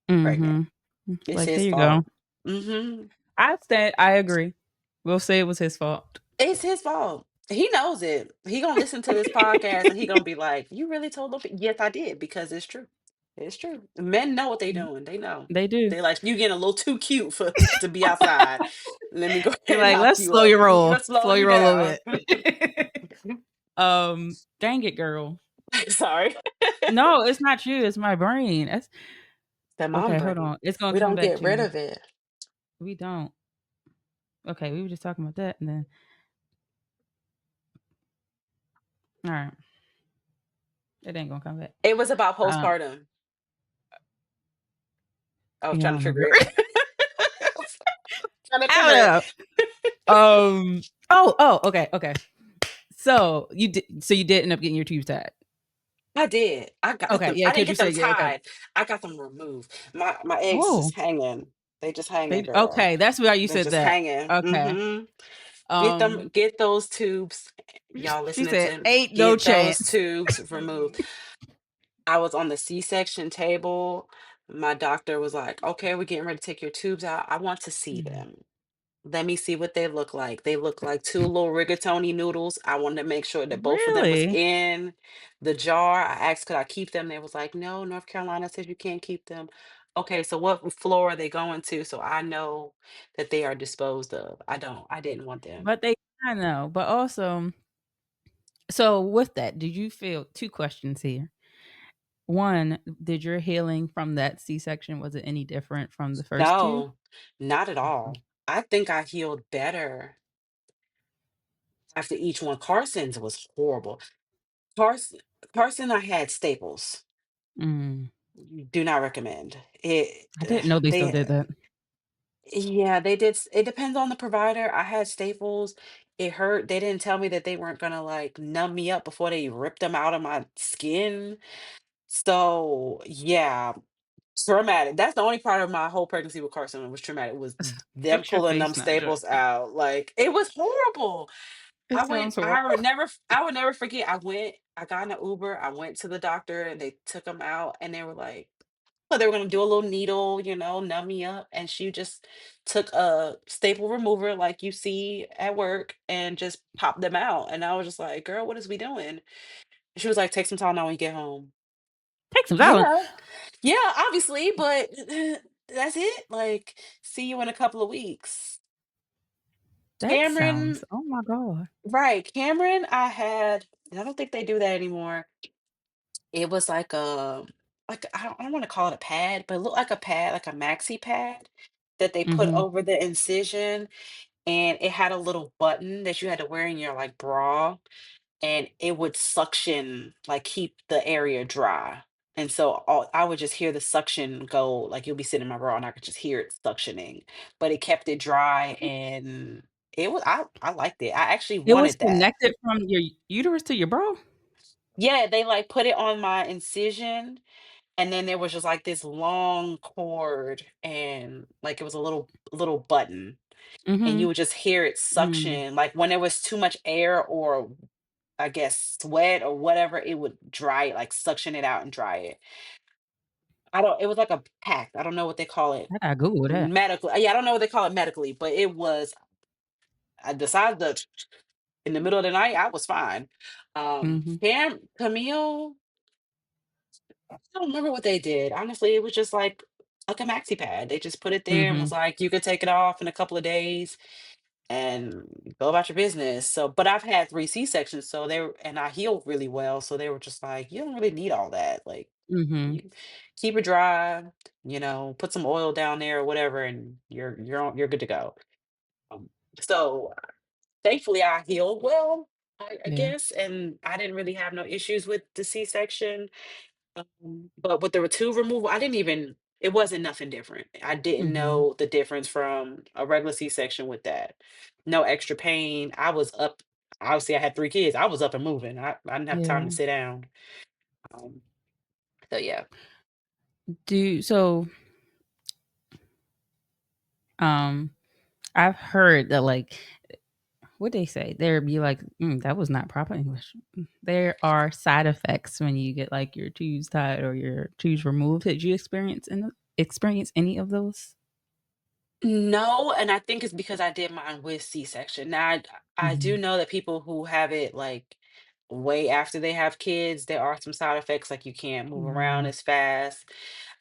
pregnant. Mhm. It's Like, here his you go. fault. Hmm. I agree. We'll say it was his fault. It's his fault. He knows it. He gonna listen to this podcast and he gonna be like, "You really told them?" Yes, I did because it's true. It's true. Men know what they Mm, doing. They know. they do. They like you getting a little too cute for to be outside. Let me go They're ahead and like, knock "Let's you slow up. your roll. Let's slow Slow you your roll a little down. bit." Dang it, girl. Sorry. No, it's not you, it's my brain. That's The mom okay, hold brain. on. It's gonna We come don't back get to rid me. of it. We don't. Okay, we were just talking about that and then alright, it ain't gonna come back. It was about Um, postpartum. I was yeah, I trying to don't trigger remember. it. Trying to I trigger don't it. know. Okay, okay. So you did end up getting your tubes tied. I did. I got Okay, them. yeah, I didn't 'cause you get them said yeah, okay. tied. I got them removed. My eggs Oh, just hanging. They just hanging, they girl. okay, that's why you They're said just that. hanging. Okay. Um, Get those tubes. Y'all she listening said, to "Ain't no get those chance." tubes removed. I was on the C-section table. My doctor was like, okay, we're getting ready to take your tubes out. I want to see Mhm. them. Let me see what they look like. They look like two little rigatoni noodles. I wanted to make sure that both of them was Really? in the jar. I asked, could I keep them? They was like, no, North Carolina says you can't keep them. Okay, so what floor are they going to? So I know that they are disposed of. I didn't want them. But they I know, but also so with that, did you feel 2 questions here. 1, did your healing from that C-section, was it any different from the first 2? No, not at all. I think I healed better after each one. Carson's was horrible. Carson, Carson, I had staples. Mm, Do not recommend it. I didn't know they still They did that. Yeah, they did it depends on the provider. I had staples. It hurt. They didn't tell me that they weren't gonna, like, numb me up before they ripped them out of my skin. So, yeah, traumatic. That's the only part of my whole pregnancy with Carson was traumatic, was them Fix your pulling them face, not staples joking. out. Like, it was horrible. It sounds horrible. I would never forget. I got in an Uber, I went to the doctor, and they took them out, and they were like, well, they were gonna do a little needle, numb me up, and she just took a staple remover like you see at work and just popped them out, and I was just like, "Girl, what is we doing?" She was like, "Take some Tylenol when you get home." Take some Tylenol. Yeah, yeah, obviously, but that's it. Like, see you in a couple of weeks. That Cameron, sounds oh my god. right? Cameron, I don't think they do that anymore. It was like like, I don't wanna call it a pad, but it looked like a pad, like a maxi pad that they put Mhm. over the incision, and it had a little button that you had to wear in your, like, bra, and it would suction, like, keep the area dry. And so all I would just hear the suction go, like, you'll be sitting in my bra, and I could just hear it suctioning, but it kept it dry, and I liked it. I actually It was wanted that. connected from your uterus to your bra? Yeah, they, like, put it on my incision, and then there was just, like, this long cord, and, like, it was a little button, and you Mhm. would just hear it Mm. suction, like, when there was too much air or, I guess, sweat or whatever, it would dry it, like, suction it out and dry it. I don't It was like a pack, I don't know what they call it I gotta Google that. medically, yeah, I don't know what they call it medically, but it was, besides the in the middle of the night, I was fine. Mhm. Camille, I don't remember what they did. Honestly, it was just like a maxi pad. They just put it there and was Mhm. like, you could take it off in a couple of days and go about your business. So, but I've had 3 C-sections, so and I healed really well. So they were just like, you don't really need all that. Like, Mhm. you keep it dry, put some oil down there or whatever, and you're good to go. Um, so thankfully I healed well, I Yeah. guess, and I didn't really have no issues with the C-section. But with the tube removal, I didn't even it wasn't nothing different. I didn't Mhm. know the difference from a regular C-section with that. No extra pain. I was up. Obviously, I had 3 kids. I was up and moving. I didn't have time to Yeah. sit down. Um, so yeah. So, um, I've heard that, like, what they say? There be like, that was not proper English. There are side effects when you get like your tubes tied or your tubes removed. Did you experience any of those? No, and I think it's because I did mine with C-section. Now, I do Mhm. know that people who have it, like, way after they have kids, there are some side effects, like, you can't move around Mhm. as fast.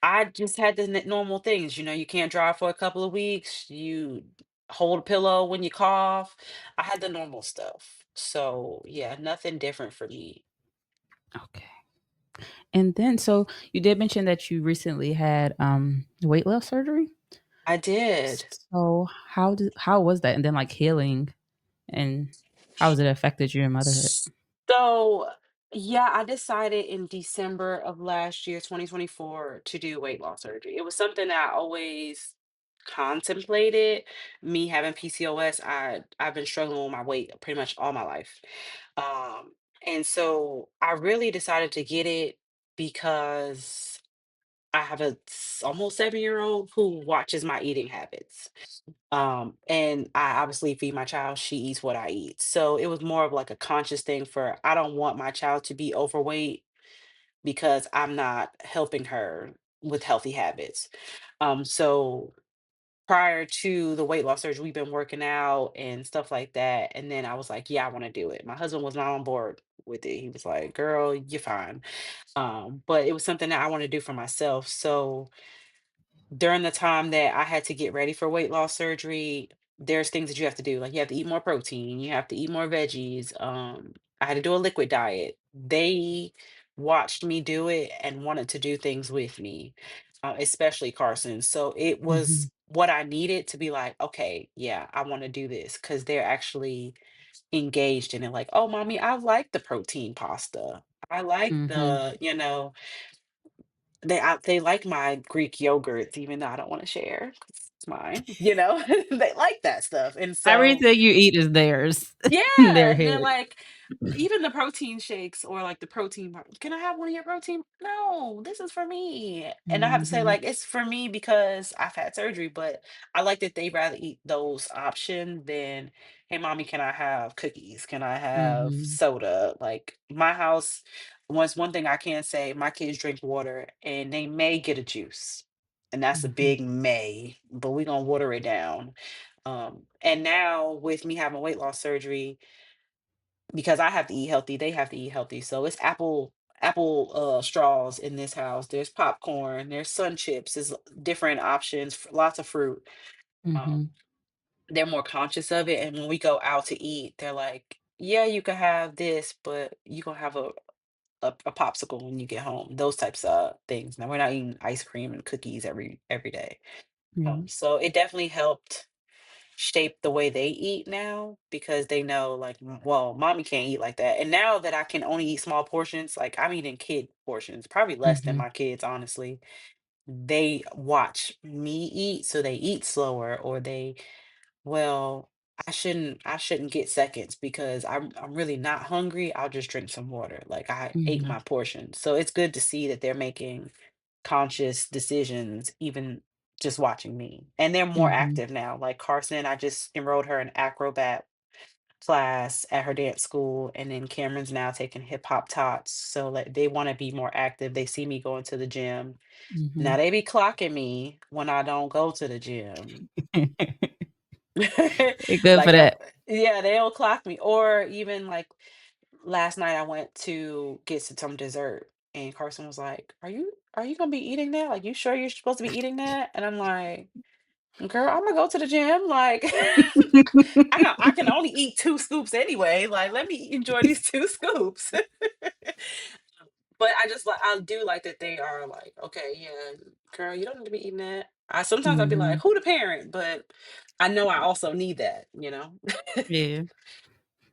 I just had the normal things, you can't drive for a couple of weeks, you hold a pillow when you cough. I had the normal stuff. So, yeah, nothing different for me. Okay. And then, so you did mention that you recently had weight loss surgery. I did. So how was that? And then like healing and how has it affected you in motherhood? So, yeah, I decided in December of last year, 2024, to do weight loss surgery. It was something that I always contemplated. Me having PCOS, I've been struggling with my weight pretty much all my life. Um, and so I really decided to get it because I have a almost 7-year-old who watches my eating habits. And I obviously feed my child, she eats what I eat. So it was more of like a conscious thing for I don't want my child to be overweight because I'm not helping her with healthy habits. So prior to the weight loss surgery, we've been working out and stuff like that. And then I was like, yeah, I want to do it. My husband was not on board with it. He was like, girl, you're fine. But it was something that I want to do for myself. So during the time that I had to get ready for weight loss surgery, there's things that you have to do. Like you have to eat more protein, you have to eat more veggies. I had to do a liquid diet. They watched me do it and wanted to do things with me, especially Carson. So it Mhm. was what I needed to be like, okay, yeah, I want to do this because they're actually engaged in it. Like, oh, mommy, I like the protein pasta. I like Mhm. they like my Greek yogurts, even though I don't wanna share 'cause it's mine, you know? They like that stuff, and so Everything you eat is theirs in yeah, their and head. then, like, even the protein shakes or, like, the protein bar, "Can I have one of your protein?" "No, this is for me," and I have to say, Mhm. like, it's for me because I've had surgery, but I like that they rather eat those options than, "Hey, mommy, can I have cookies? Can I have Mhm. soda?" Like, my house once one thing I can say, my kids drink water, and they may get a juice, and that's a Mhm. big may, but we gonna water it down. And now with me having weight loss surgery, because I have to eat healthy, they have to eat healthy. So it's apple straws in this house. There's popcorn, there's sun chips, there's different options, lots of fruit. Um, Mhm. they're more conscious of it. And when we go out to eat, they're like, yeah, you can have this, but you gonna have a popsicle when you get home, those types of things. Now we're not eating ice cream and cookies every day. Yeah. So it definitely helped shape the way they eat now because they know like, well, mommy can't eat like that. And now that I can only eat small portions, like I'm eating kid portions, probably less than Mhm. my kids, honestly. They watch me eat, so they eat slower, or they, well, I shouldn't get seconds because I'm really not hungry. I'll just drink some water. Like I ate Mhm. my portion. So it's good to see that they're making conscious decisions even just watching me. And they're more Mhm. active now. Like Carson, I just enrolled her in acrobat class at her dance school, and then Cameron's now taking hip hop tots. So like they want to be more active. They see me going to the gym. Now Mhm. they be clocking me when I don't go to the gym. They good for Like, that. yeah, they'll clock me. Or even like last night I went to get some dessert and Carson was like, are you gonna be eating that? Like, you sure you're supposed to be eating that? And I'm like, girl, I'm gonna go to the gym. Like I can only eat 2 scoops anyway. Like, let me enjoy these 2 scoops. But I just like I do like that they are like, okay, yeah, girl, you don't need to be eating that. I sometimes I'd be like, Mhm. who the parent? But I know I also need that. Yeah.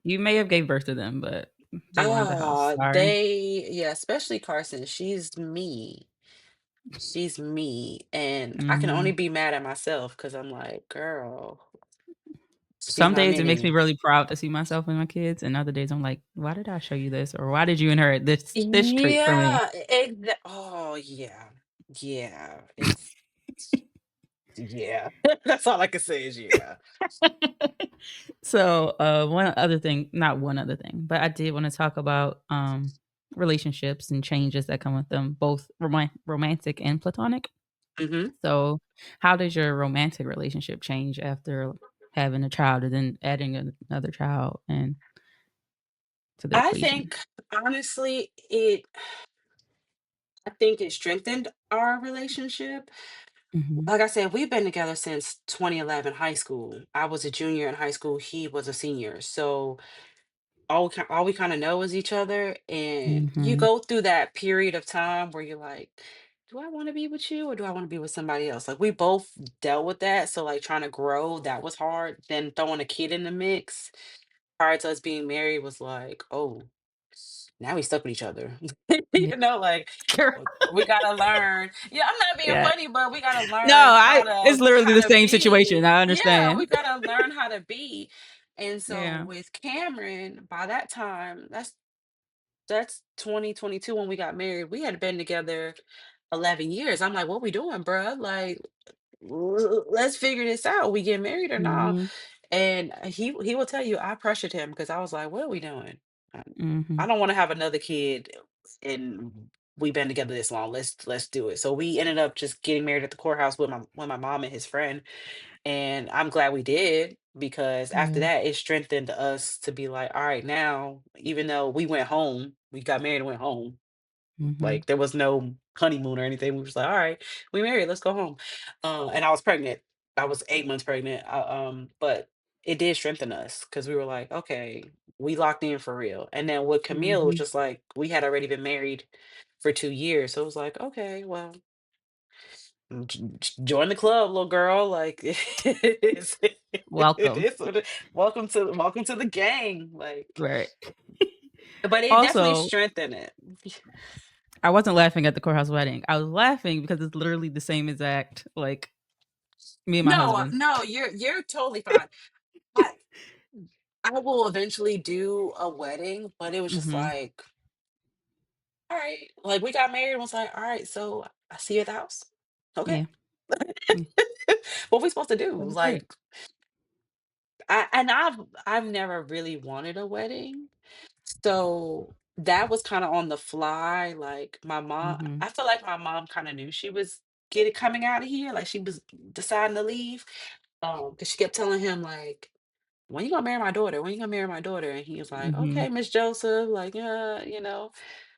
You may have gave birth to them, but they wanted the house. Sorry. Yeah, especially Carson. She's me. She's me. And I can only Mhm. be mad at myself because I'm like, girl, she's Some not days it makes me mini. really proud to see myself and my kids, and other days I'm like, "Why did I show you this?" Or "Why did you inherit this trait from me?" Yeah, oh yeah. Yeah. Yeah. That's all I can say is yeah. So, one other thing, not one other thing, but I did wanna talk about, relationships and changes that come with them, both romantic and platonic. Mhm. So, how does your romantic relationship change after having a child and then adding another child and to the I equation? think honestly, I think it strengthened our relationship. Mhm. Like I said, we've been together since 2011 high school. I was a junior in high school, he was a senior. So all we kind of know is each other. And you Mhm. go through that period of time where you're like, do I want to be with you or do I want to be with somebody else? Like we both dealt with that. So like trying to grow, that was hard. Then throwing a kid in the mix prior to us being married was like, oh, now we stuck with each other. Yeah. Like we gotta learn. Yeah, I'm not being Yeah. funny, but we gotta No, learn how I to it's literally how the to same situation, be. I Yeah, understand. we gotta learn how to be. And so Yeah. with Cameron, by that time, that's 2022 when we got married. We had been together 11 years. I'm like, what we doing, bruh? Like, let's figure this out. We get married or not? Mhm. And he will tell you I pressured him because I was like, what are we doing? I Mhm. don't want to have another kid and we've been together this long. Let's do it. So we ended up just getting married at the courthouse with my mom and his friend. And I'm glad we did because after Yeah. that it strengthened us to be like, all right, now, even though we went home, we got married and went home. Mhm. Like there was no honeymoon or anything. We was like, all right, we married, let's go home. And I was pregnant. I was 8 months pregnant. But it did strengthen us because we were like, okay, we locked in for real. And then with Camille, it was Mhm. just like we had already been married for 2 years. So it was like, okay, well, join the club, little girl. Like it is, it Welcome. is welcome to the gang. Like, Right. but it definitely Also, strengthened it. I wasn't laughing at the courthouse wedding. I was laughing because it's literally the same exact, like, me and my No, husband. no, you're totally fine. I I will eventually do a wedding, but it was just Mhm. like, all right, like we got married and was like, all right, so I see you at the house. Okay. Yeah. Mm. What we supposed to do? That was great. Like I've never really wanted a wedding. So that was kind of on the fly. Like my mom, Mhm. I feel like my mom kind of knew she was getting coming out of here, like she was deciding to leave. Because she kept telling him like, when you gonna marry my daughter? When you gonna marry my daughter? And he was like, Mhm. okay, Miss Joseph, like, yeah.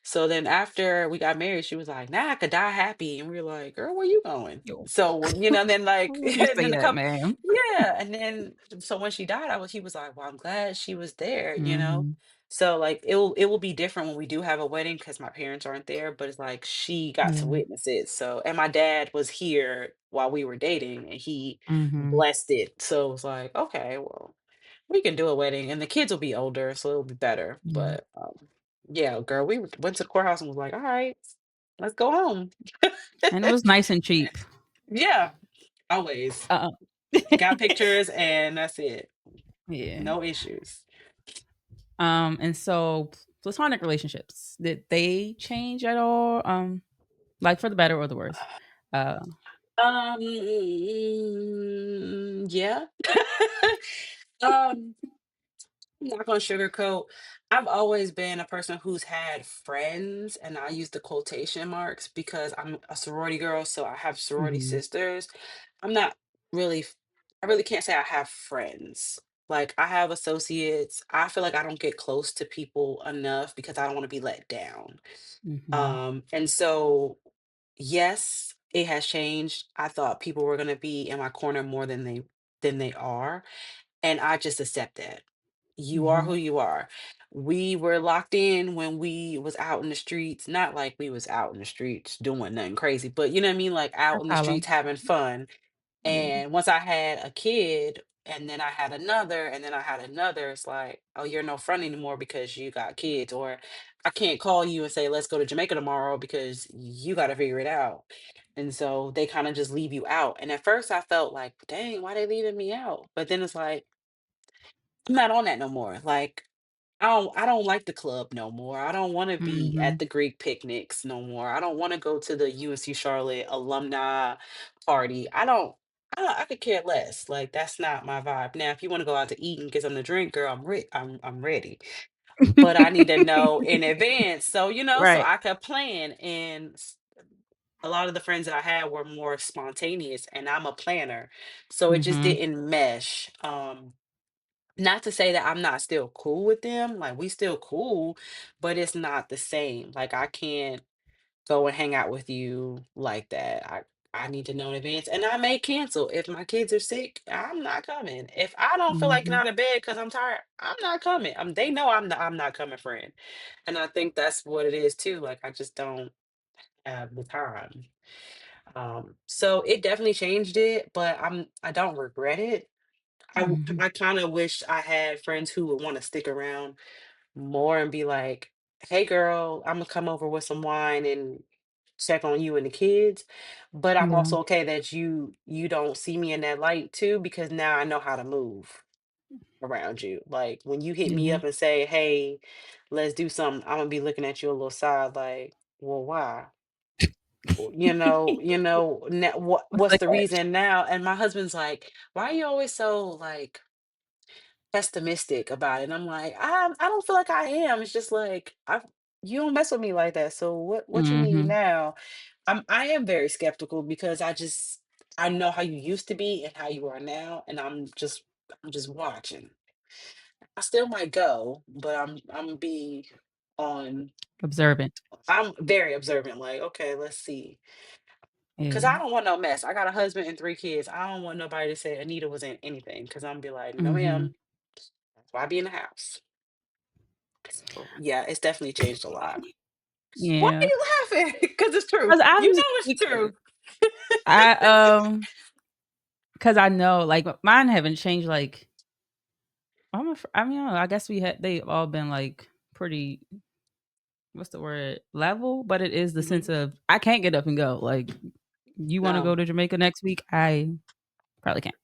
So then after we got married, she was like, nah, I could die happy. And we were like, girl, where you going? Yo. So, then like, Would you and say then a that, couple, ma'am? yeah. And then, so when she died, he was like, well, I'm glad she was there. Mhm. So, like, it will be different when we do have a wedding because my parents aren't there, but it's like she got to Yeah. witness it. So, and my dad was here while we were dating and he Mhm. blessed it. So it was like, okay, well, we can do a wedding and the kids will be older, so it'll be better. Yeah. But yeah, girl, we went to the courthouse and was like, all right, let's go home. And it was nice and cheap. Yeah, always. Uh-uh. Got pictures and that's it. Yeah. No issues. And so platonic relationships, did they change at all? Like for the better or the worse? Uh, Yeah. um, I'm not gonna sugarcoat. I've always been a person who's had friends, and I use the quotation marks because I'm a sorority girl, so I have sorority mhm, sisters. I'm not really, I really can't say I have friends. Like I have associates. I feel like I don't get close to people enough because I don't want to be let down. mhm, And so yes, it has changed. I thought people were gonna be in my corner more than they are, and I just accept that. You are mhm. who you are. We were locked in when we was out in the streets, not like we was out in the streets doing nothing crazy, but you know what I mean, like I out in the follow. streets having fun. Yeah. And once I had a kid, and then I had another, and then I had another, it's like, oh, you're no friend anymore because you got kids, or I can't call you and say, let's go to Jamaica tomorrow because you got to figure it out. And so they kind of just leave you out. And at first I felt like, dang, why they leaving me out? But then it's like, I'm not on that no more. Like, I don't like the club no more. I don't want to be at Mhm, the Greek picnics no more. I don't want to go to the UNC Charlotte alumni party. I could care less. Like that's not my vibe. Now, if you want to go out to eat and get something to drink, girl, I'm ready. But I need to know in advance. So, so right. I could plan and a lot of the friends that I had were more spontaneous and I'm a planner. So it just Mhm, didn't mesh. Not to say that I'm not still cool with them, like, we still cool, but it's not the same, like, I can't go and hang out with you like that. I need to know in advance, and I may cancel. If my kids are sick, I'm not coming. If I don't feel like getting mhm, out of bed because 'cause I'm tired, I'm not coming. They know I'm not coming, friend, and I think that's what it is too, like, I just don't have the time. So it definitely changed it, but I don't regret it. mhm. I kinda wish I had friends who would wanna stick around more and be like, "Hey, girl, Imma come over with some wine and check on you and the kids, but I'm Yeah, also okay that you don't see me in that light too, because now I know how to move around you." Like, when you hit me yeah. up and say, "Hey, let's do something," Imma be looking at you a little side like, "Well, why?" Now What's what's the the catch? reason now? And my husband's like, "Why are you always so, like, pessimistic about it?" And I'm like, I don't feel like I am. It's just like you don't mess with me like that. So what you need Mhm, now? I am very skeptical because I know how you used to be and how you are now, and I'm just watching. I still might go, but I'm be on. observant. I'm very observant. Like, okay, let's see, because Yeah. I don't want no mess. I got a husband and 3 kids. I don't want nobody to say Anita was in anything because I'm be like, no, Mhm. ma'am. Why be in the house? So, yeah, it's definitely changed a lot. Why are Yeah. you laughing? Because it's true. 'Cause You I'm know it's because true. I, 'cause I know, like, mine haven't changed, like, I mean, I don't know, I guess they've all been, like, pretty what's the word? Level, but it is the sense Mhm. of I can't get up and go, like, you wanna go No. to Jamaica next week? I probably can't.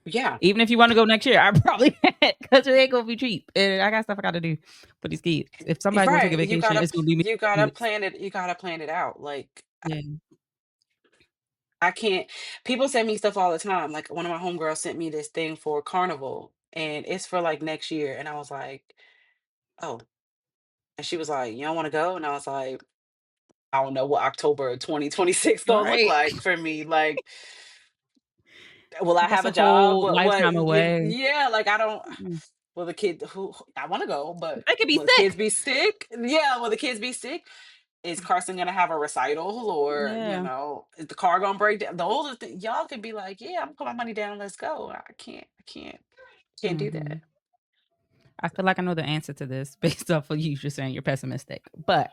Yeah. Even if you wanna go next year, I probably can't because it ain't gonna be cheap, and I got stuff I gotta do for these kids. If somebody gonna take a Right. You vacation, gotta it's gonna be me you and gotta the kids. plan it. You gotta plan it out. Like Yeah. I can't. People send me stuff all the time. Like one of my homegirls sent me this thing for Carnival, and it's for like next year. And I was like, oh. And she was like, you don't want to go? And I was like, I don't know what October 2026 gonna look Right. like for me. Like, will I That's have a a job? whole What? lifetime away. Yeah, like I don't. Mm. Will the kid I want to go, but They could be will the kids sick. be sick? Yeah, will the kids be sick? Is Carson gonna have a recital, or Yeah. is the car gonna break down? Those are y'all could be like, yeah, I'm gonna put my money down, let's go. I can't do that. Mhm. I feel like I know the answer to this based off of you just saying you're pessimistic. But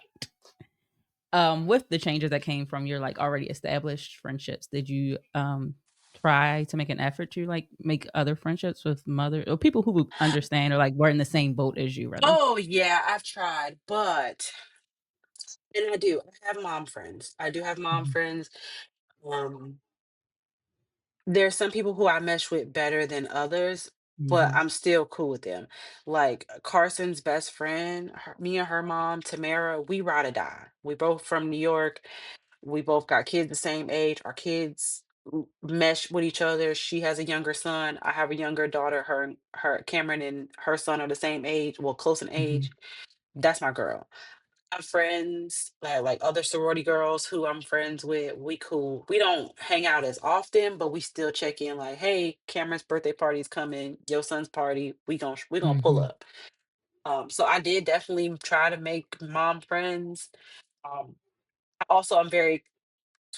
with the changes that came from your like already established friendships, did you try to make an effort to like make other friendships with mother or people who would understand or like were in the same boat as you rather? Oh, yeah, I've tried, but and I do. I have mom friends. I do have mom Mhm. friends. Um, there's some people who I mesh with better than others, but Mhm. I'm still cool with them. Like Carson's best friend, me and her mom, Tamara, we ride or die. We both from New York. We both got kids the same age. Our kids mesh with each other. She has a younger son. I have a younger daughter. Her Cameron and her son are the same age, well, close in age. Mhm. That's my girl. Have friends, like other sorority girls who I'm friends with. We cool. We don't hang out as often, but we still check in. Like, hey, Cameron's birthday party is coming. Your son's party. We gonna pull Mhm. up. So I did definitely try to make mom friends. Um, also, I'm very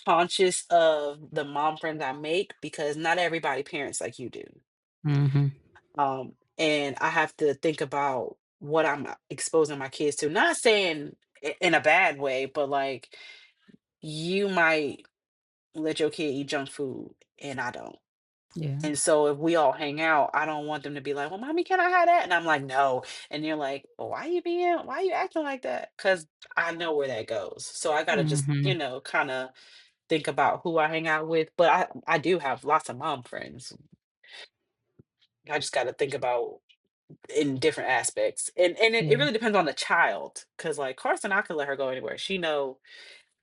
conscious of the mom friends I make because not everybody parents like you do. Mhm. And I have to think about what I'm exposing my kids to. Not saying in a bad way, but like you might let your kid eat junk food and I don't. Yeah. And so if we all hang out, I don't want them to be like, "Well, mommy, can I have that?" And I'm like, "No." And you're like, well, why you acting like that?" Because I know where that goes. So I gotta just, Mhm. kind of think about who I hang out with. But I do have lots of mom friends. I just gotta think about in different aspects. And it Yeah. really depends on the child. Cause like Carson, I could let her go anywhere. She know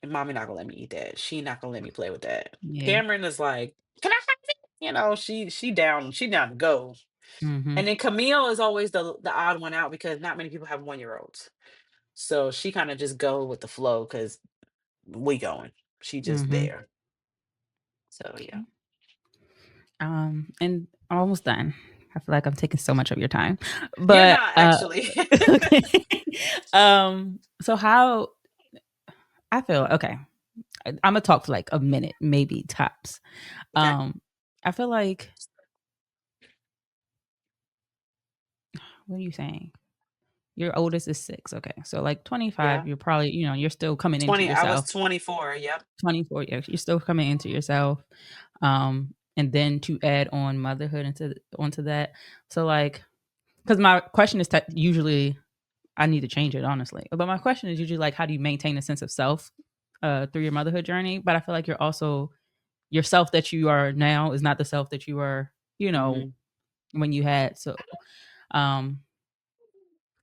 and mommy not gonna let me eat that. She not gonna let me play with that. Yeah. Cameron is like, can I have it? She down to go. Mhm. And then Camille is always the odd one out because not many people have 1 year olds. So she kind of just go with the flow because we going. She just Mhm. there. So yeah. And almost done. I feel like I'm taking so much of your time. You're But not actually. okay. So how I feel okay. I'm gonna talk for like a minute, maybe tops. Okay. Um, I feel like what are you saying? Your oldest is 6. Okay. So like 25, Yeah. you're probably, you're still coming into 20. I was yourself. 24. Yep. 24, yeah, you're still coming into yourself. And then to add on motherhood onto that. So like, because my question is usually I need to change it honestly. But my question is usually like, how do you maintain a sense of self through your motherhood journey? But I feel like you're also yourself that you are now is not the self that you were, Hmm. when you had. So, um,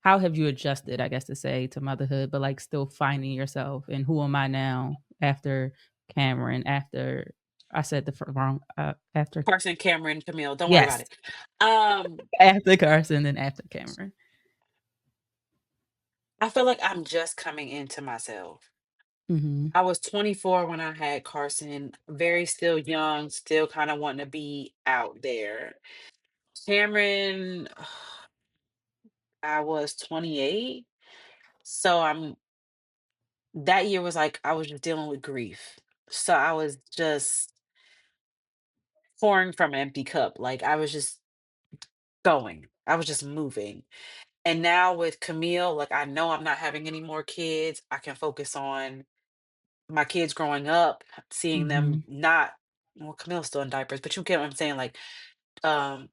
how have you adjusted? I guess to say to motherhood, but like still finding yourself and who am I now after Cameron? After I said the wrong. After Carson, Cameron, Camille. Don't worry about yes, it. Um, after Carson and after Cameron. I feel like I'm just coming into myself. Hmm. I was 24 when I had Carson, very still young, still kind of wanting to be out there. Cameron, I was 28. So that year was like I was just dealing with grief. So I was just pouring from an empty cup. Like I was just going. I was just moving. And now with Camille, like I know I'm not having any more kids. I can focus on my kids growing up, seeing them Hmm. not well, Camille's still in diapers, but you get what I'm saying. Like, um,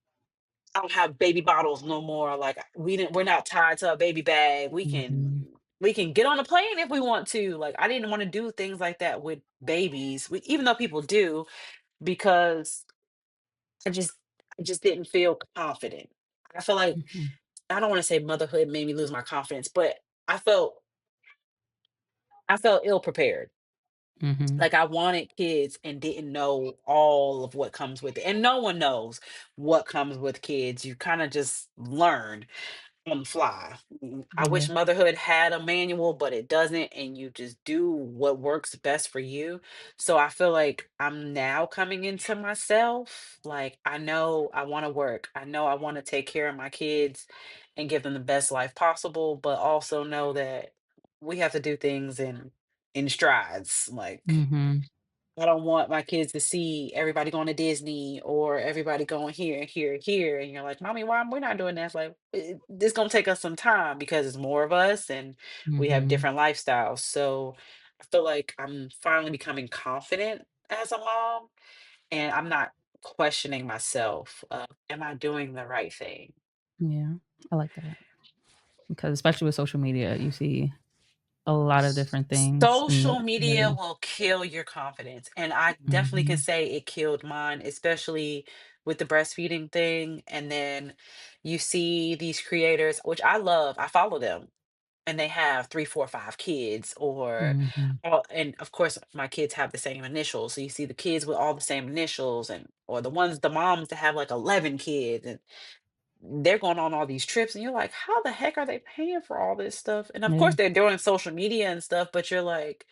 I don't have baby bottles no more. Like we're not tied to a baby bag. Hmm. We can get on a plane if we want to. Like I didn't want to do things like that with babies, even though people do, because I just I just didn't feel confident. I feel like Hmm. I don't want to say motherhood made me lose my confidence, but I felt I felt ill prepared. Hmm. Like I wanted kids and didn't know all of what comes with it. And no one knows what comes with kids. You kind of just learn on the fly. I wish Yeah. motherhood had a manual, but it doesn't. And you just do what works best for you. So I feel like I'm now coming into myself. Like I know I want to work. I know I want to take care of my kids and give them the best life possible, but also know that we have to do things in strides. Like Hmm. I don't want my kids to see everybody going to Disney or everybody going here and here and here. And you're like, Mommy, why we're not doing that? It's like, this gonna take us some time because it's more of us and we have Mhm. different lifestyles. So I feel like I'm finally becoming confident as a mom, and I'm not questioning myself. Am I doing the right thing? Yeah. I like that because especially with social media, you see a lot of different things and Social media very will kill your confidence, and I definitely can mhm. say it killed mine, especially with the breastfeeding thing. And then you see these creators, which I love, I follow them, and they have 3, 4, 5 kids, or Mhm. all, and of course, my kids have the same initials. So you see the kids with all the same initials, and or the moms that have like 11 kids, and they're going on all these trips, and you're like, how the heck are they paying for all this stuff? And of Yeah. course, they're doing social media and stuff, but you're like,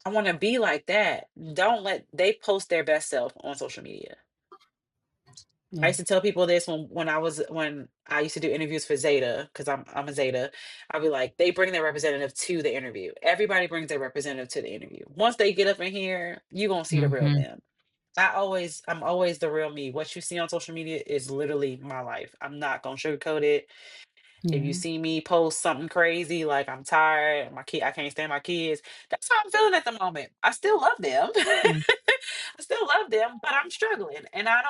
I wanna be like that. Don't let they post their best self on social media. I Yeah. used to tell people this when I used to do interviews for Zeta, because I'm a Zeta. I'd be like, they bring their representative to the interview. Everybody brings their representative to the interview. Once they get up in here, you gonna see the real Mhm. them. I'm always the real me. What you see on social media is literally my life. I'm not gonna sugarcoat it. If you Yeah. see me post something crazy, like I'm tired, I can't stand my kids, that's how I'm feeling at the moment. I still love them. Mm. I still love them, but I'm struggling. And I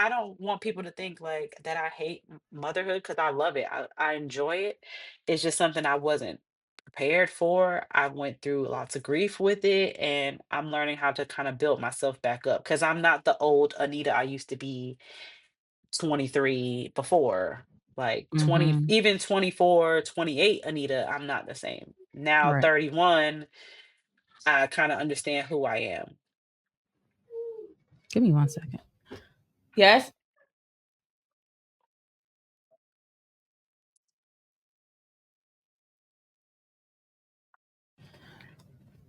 don't want people to think like that I hate motherhood, because I love it. I enjoy it. It's just something I wasn't prepared for. I went through lots of grief with it, and I'm learning how to kind of build myself back up, because I'm not the old Anita I used to be 23 before. Like 20, Mhm. even 24, 28 Anita, I'm not the same. Now Right. 31, I kind of understand who I am. Give me 1 second. Yes.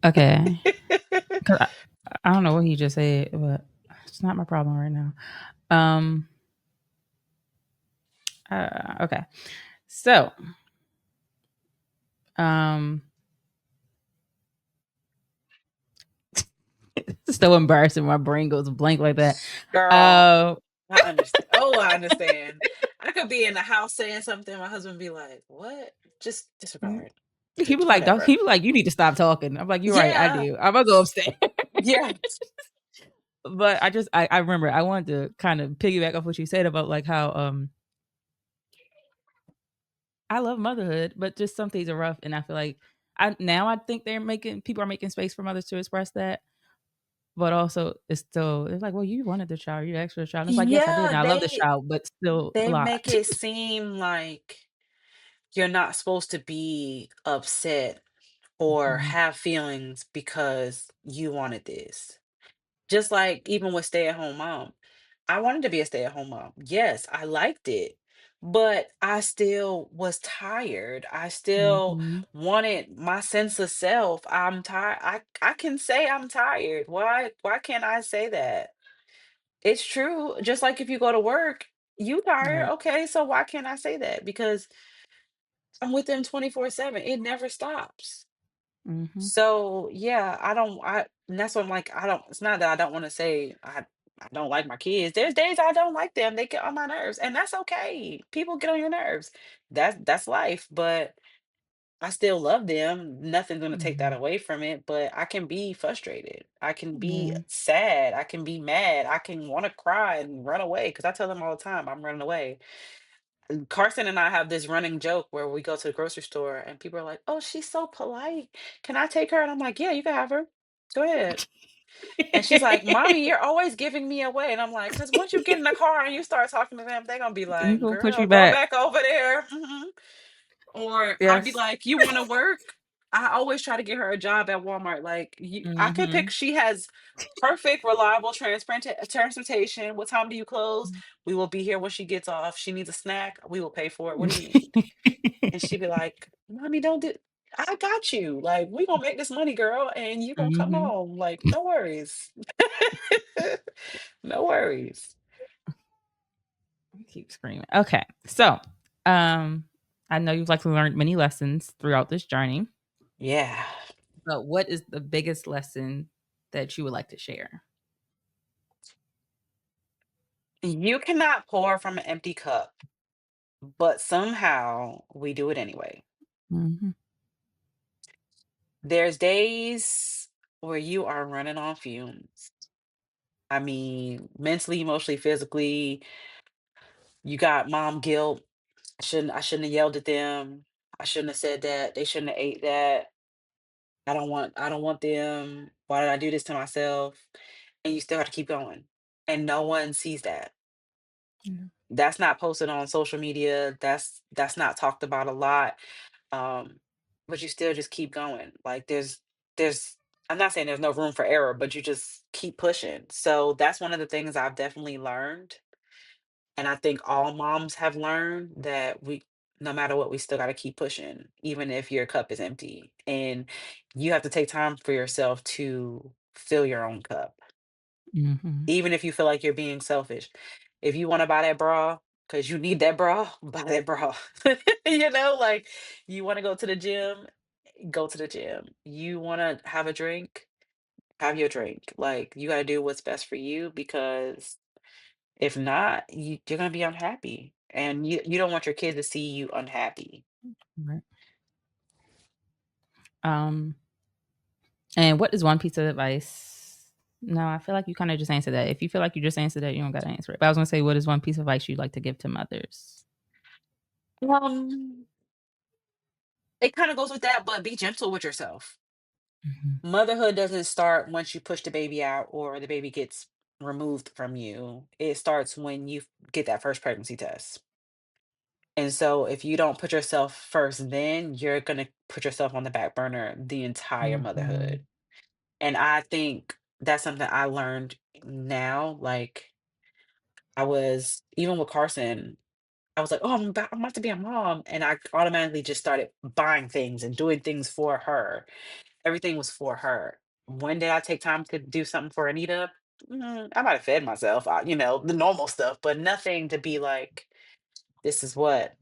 Okay. 'Cause I don't know what he just said, but it's not my problem right now. Um. Okay. So. Um. It's so embarrassing. My brain goes blank like that. Girl, Uh. I understand. Oh, I understand. I could be in the house saying something, my husband be like, "What? Just disregard. He was like, "Don't." Whatever." He was like, "You need to stop talking." I'm like, "You're right. I Yeah. do. I'm gonna go upstairs." Yeah. But I remember I wanted to kind of piggyback off what you said about like how I love motherhood, but just some things are rough, and I feel like I think people are making space for mothers to express that, but also it's like, well, you wanted the child, you asked for the child. And it's like, yes, I did, Yeah, and I love the child, but still a they lot. make it seem like you're not supposed to be upset or Mhm, have feelings because you wanted this. Just like even with stay-at-home mom. I wanted to be a stay-at-home mom. Yes, I liked it, but I still was tired. I still mhm, wanted my sense of self. I'm tired. I can say I'm tired. Why can't I say that? It's true. Just like if you go to work, you tired. right, Okay, so why can't I say that? Because I'm with them 24/7. It never stops. mhm, So, yeah, I and that's what I'm like, I don't it's not that I don't wanna say I don't like my kids. There's days I don't like them. They get on my nerves, and that's okay. People get on your nerves. That's life, but I still love them. Nothing's gonna take that mhm, away from it, but I can be frustrated. I can be yeah, sad. I can be mad. I can wanna cry and run away, because I tell them all the time, I'm running away. Carson and I have this running joke where we go to the grocery store and people are like, "Oh, she's so polite. Can I take her?" And I'm like, "Yeah, you can have her. Go ahead." And she's like, "Mommy, you're always giving me away." And I'm like, "Cause once you get in the car and you start talking to them, they're gonna be you like, gonna push girl, me go back. back over there." Or I'd be Yes. like, "You wanna work?" I always try to get her a job at Walmart. Like, I could pick, Mhm. she has perfect, reliable transportation. What time do you close? We will be here when she gets off. She needs a snack. We will pay for it. What do you need? And she'd be like, "Mommy, don't do I got you. Like, we gonna make this money, girl, and you gonna come Mhm. home. Like, no worries." No worries. Keep screaming. Okay. So, um, I know you've likely learned many lessons throughout this journey, Yeah. but what is the biggest lesson? that you would like to share? You cannot pour from an empty cup, but somehow we do it anyway. Mhm. There's days where you are running on fumes. I mean, mentally, emotionally, physically, you got mom guilt. I shouldn't have yelled at them. I shouldn't have said that. They shouldn't have ate that. I don't want them. Why did I do this to myself? And you still have to keep going. And no one sees that. Yeah. That's not posted on social media. That's not talked about a lot. Um, but you still just keep going. Like there's I'm not saying there's no room for error, but you just keep pushing. So that's one of the things I've definitely learned. And I think all moms have learned that no matter what, we still got to keep pushing, even if your cup is empty. And you have to take time for yourself to fill your own cup, Mhm. even if you feel like you're being selfish. If you want to buy that bra because you need that bra, buy that bra. Like you want to go to the gym, go to the gym. You want to have a drink, have your drink. Like you got to do what's best for you because if not, you're gonna be unhappy, and you don't want your kids to see you unhappy. Right. Um, and what is one piece of advice? No, I feel like you kind of just answered that. If you feel like you just answered that, you don't got to answer it. But I was gonna say, what is one piece of advice you'd like to give to mothers? Um, it kinda goes with that, but be gentle with yourself. Mhm. Motherhood doesn't start once you push the baby out or the baby gets removed from you. It starts when you get that first pregnancy test. And so if you don't put yourself first then, you're gonna put yourself on the back burner the entire motherhood. Mhm. And I think that's something I learned now, like, I was even with Carson, I was like, "Oh, I'm about to be a mom," and I automatically just started buying things and doing things for her. Everything was for her. When did I take time to do something for Anita? I might have fed myself, the normal stuff, but nothing to be like, "This is what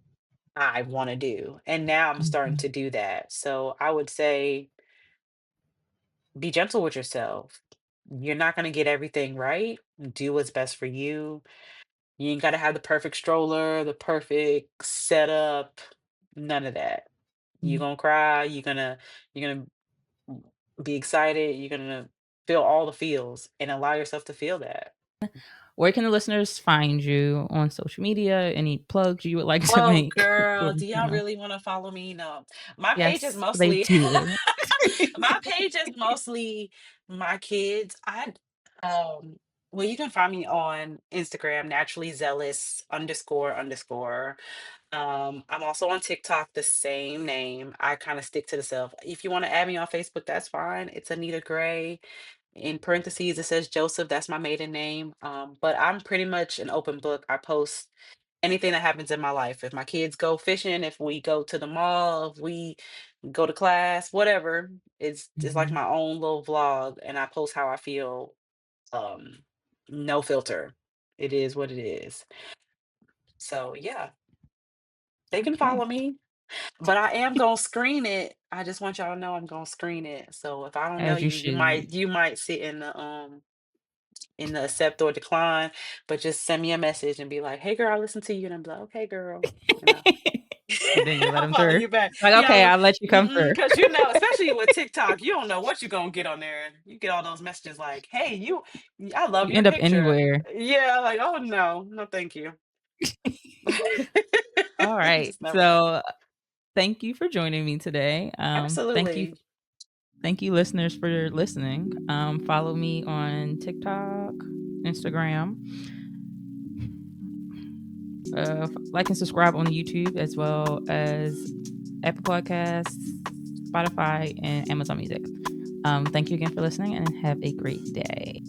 I wanna do," and now I'm starting Mhm. to do that. So, I would say be gentle with yourself. You're not gonna get everything right. Do what's best for you. You ain't gotta have the perfect stroller, the perfect setup, none of that. You Mhm. gonna cry, you're gonna be excited, you're gonna feel all the feels and allow yourself to feel that. Where can the listeners find you on social media? Any plugs you would like to Oh, make for girl, the do y'all channel? really wanna follow me? No. My page is Yes, they mostly do. my page is mostly my kids. Um well, you can find me on Instagram, naturally zealous underscore underscore. I'm also on TikTok, the same name. I kind of stick to the self. If you want to add me on Facebook, that's fine. It's Anita Gray. In parentheses, it says Joseph. That's my maiden name. But I'm pretty much an open book. I post anything that happens in my life. If my kids go fishing, if we go to the mall, if we go to class, whatever. It's just like Mhm. my own little vlog, and I post how I feel. Um, no filter. It is what it is. So yeah, they can Okay, follow me. But I am gonna screen it. I just want y'all to know I'm gonna screen it. So if I don't know as you you, you should. might you might sit in the accept or decline, but just send me a message and be like, "Hey girl, I listened to you," and I'm like, "Okay, girl," you know. And then you let I'll them follow through. you back. Like, Yeah, okay, I'll let you come through. because especially with TikTok, you don't know what you're gonna get on there. You get all those messages like, "Hey, I love You your end up picture." anywhere. Yeah, like, oh no, no, thank you. All You right. just never know. So thank you for joining me today. Absolutely. Thank you listeners for listening. Follow me on TikTok, Instagram, like and subscribe on YouTube as well as Apple Podcasts, Spotify, and Amazon Music. Thank you again for listening and have a great day.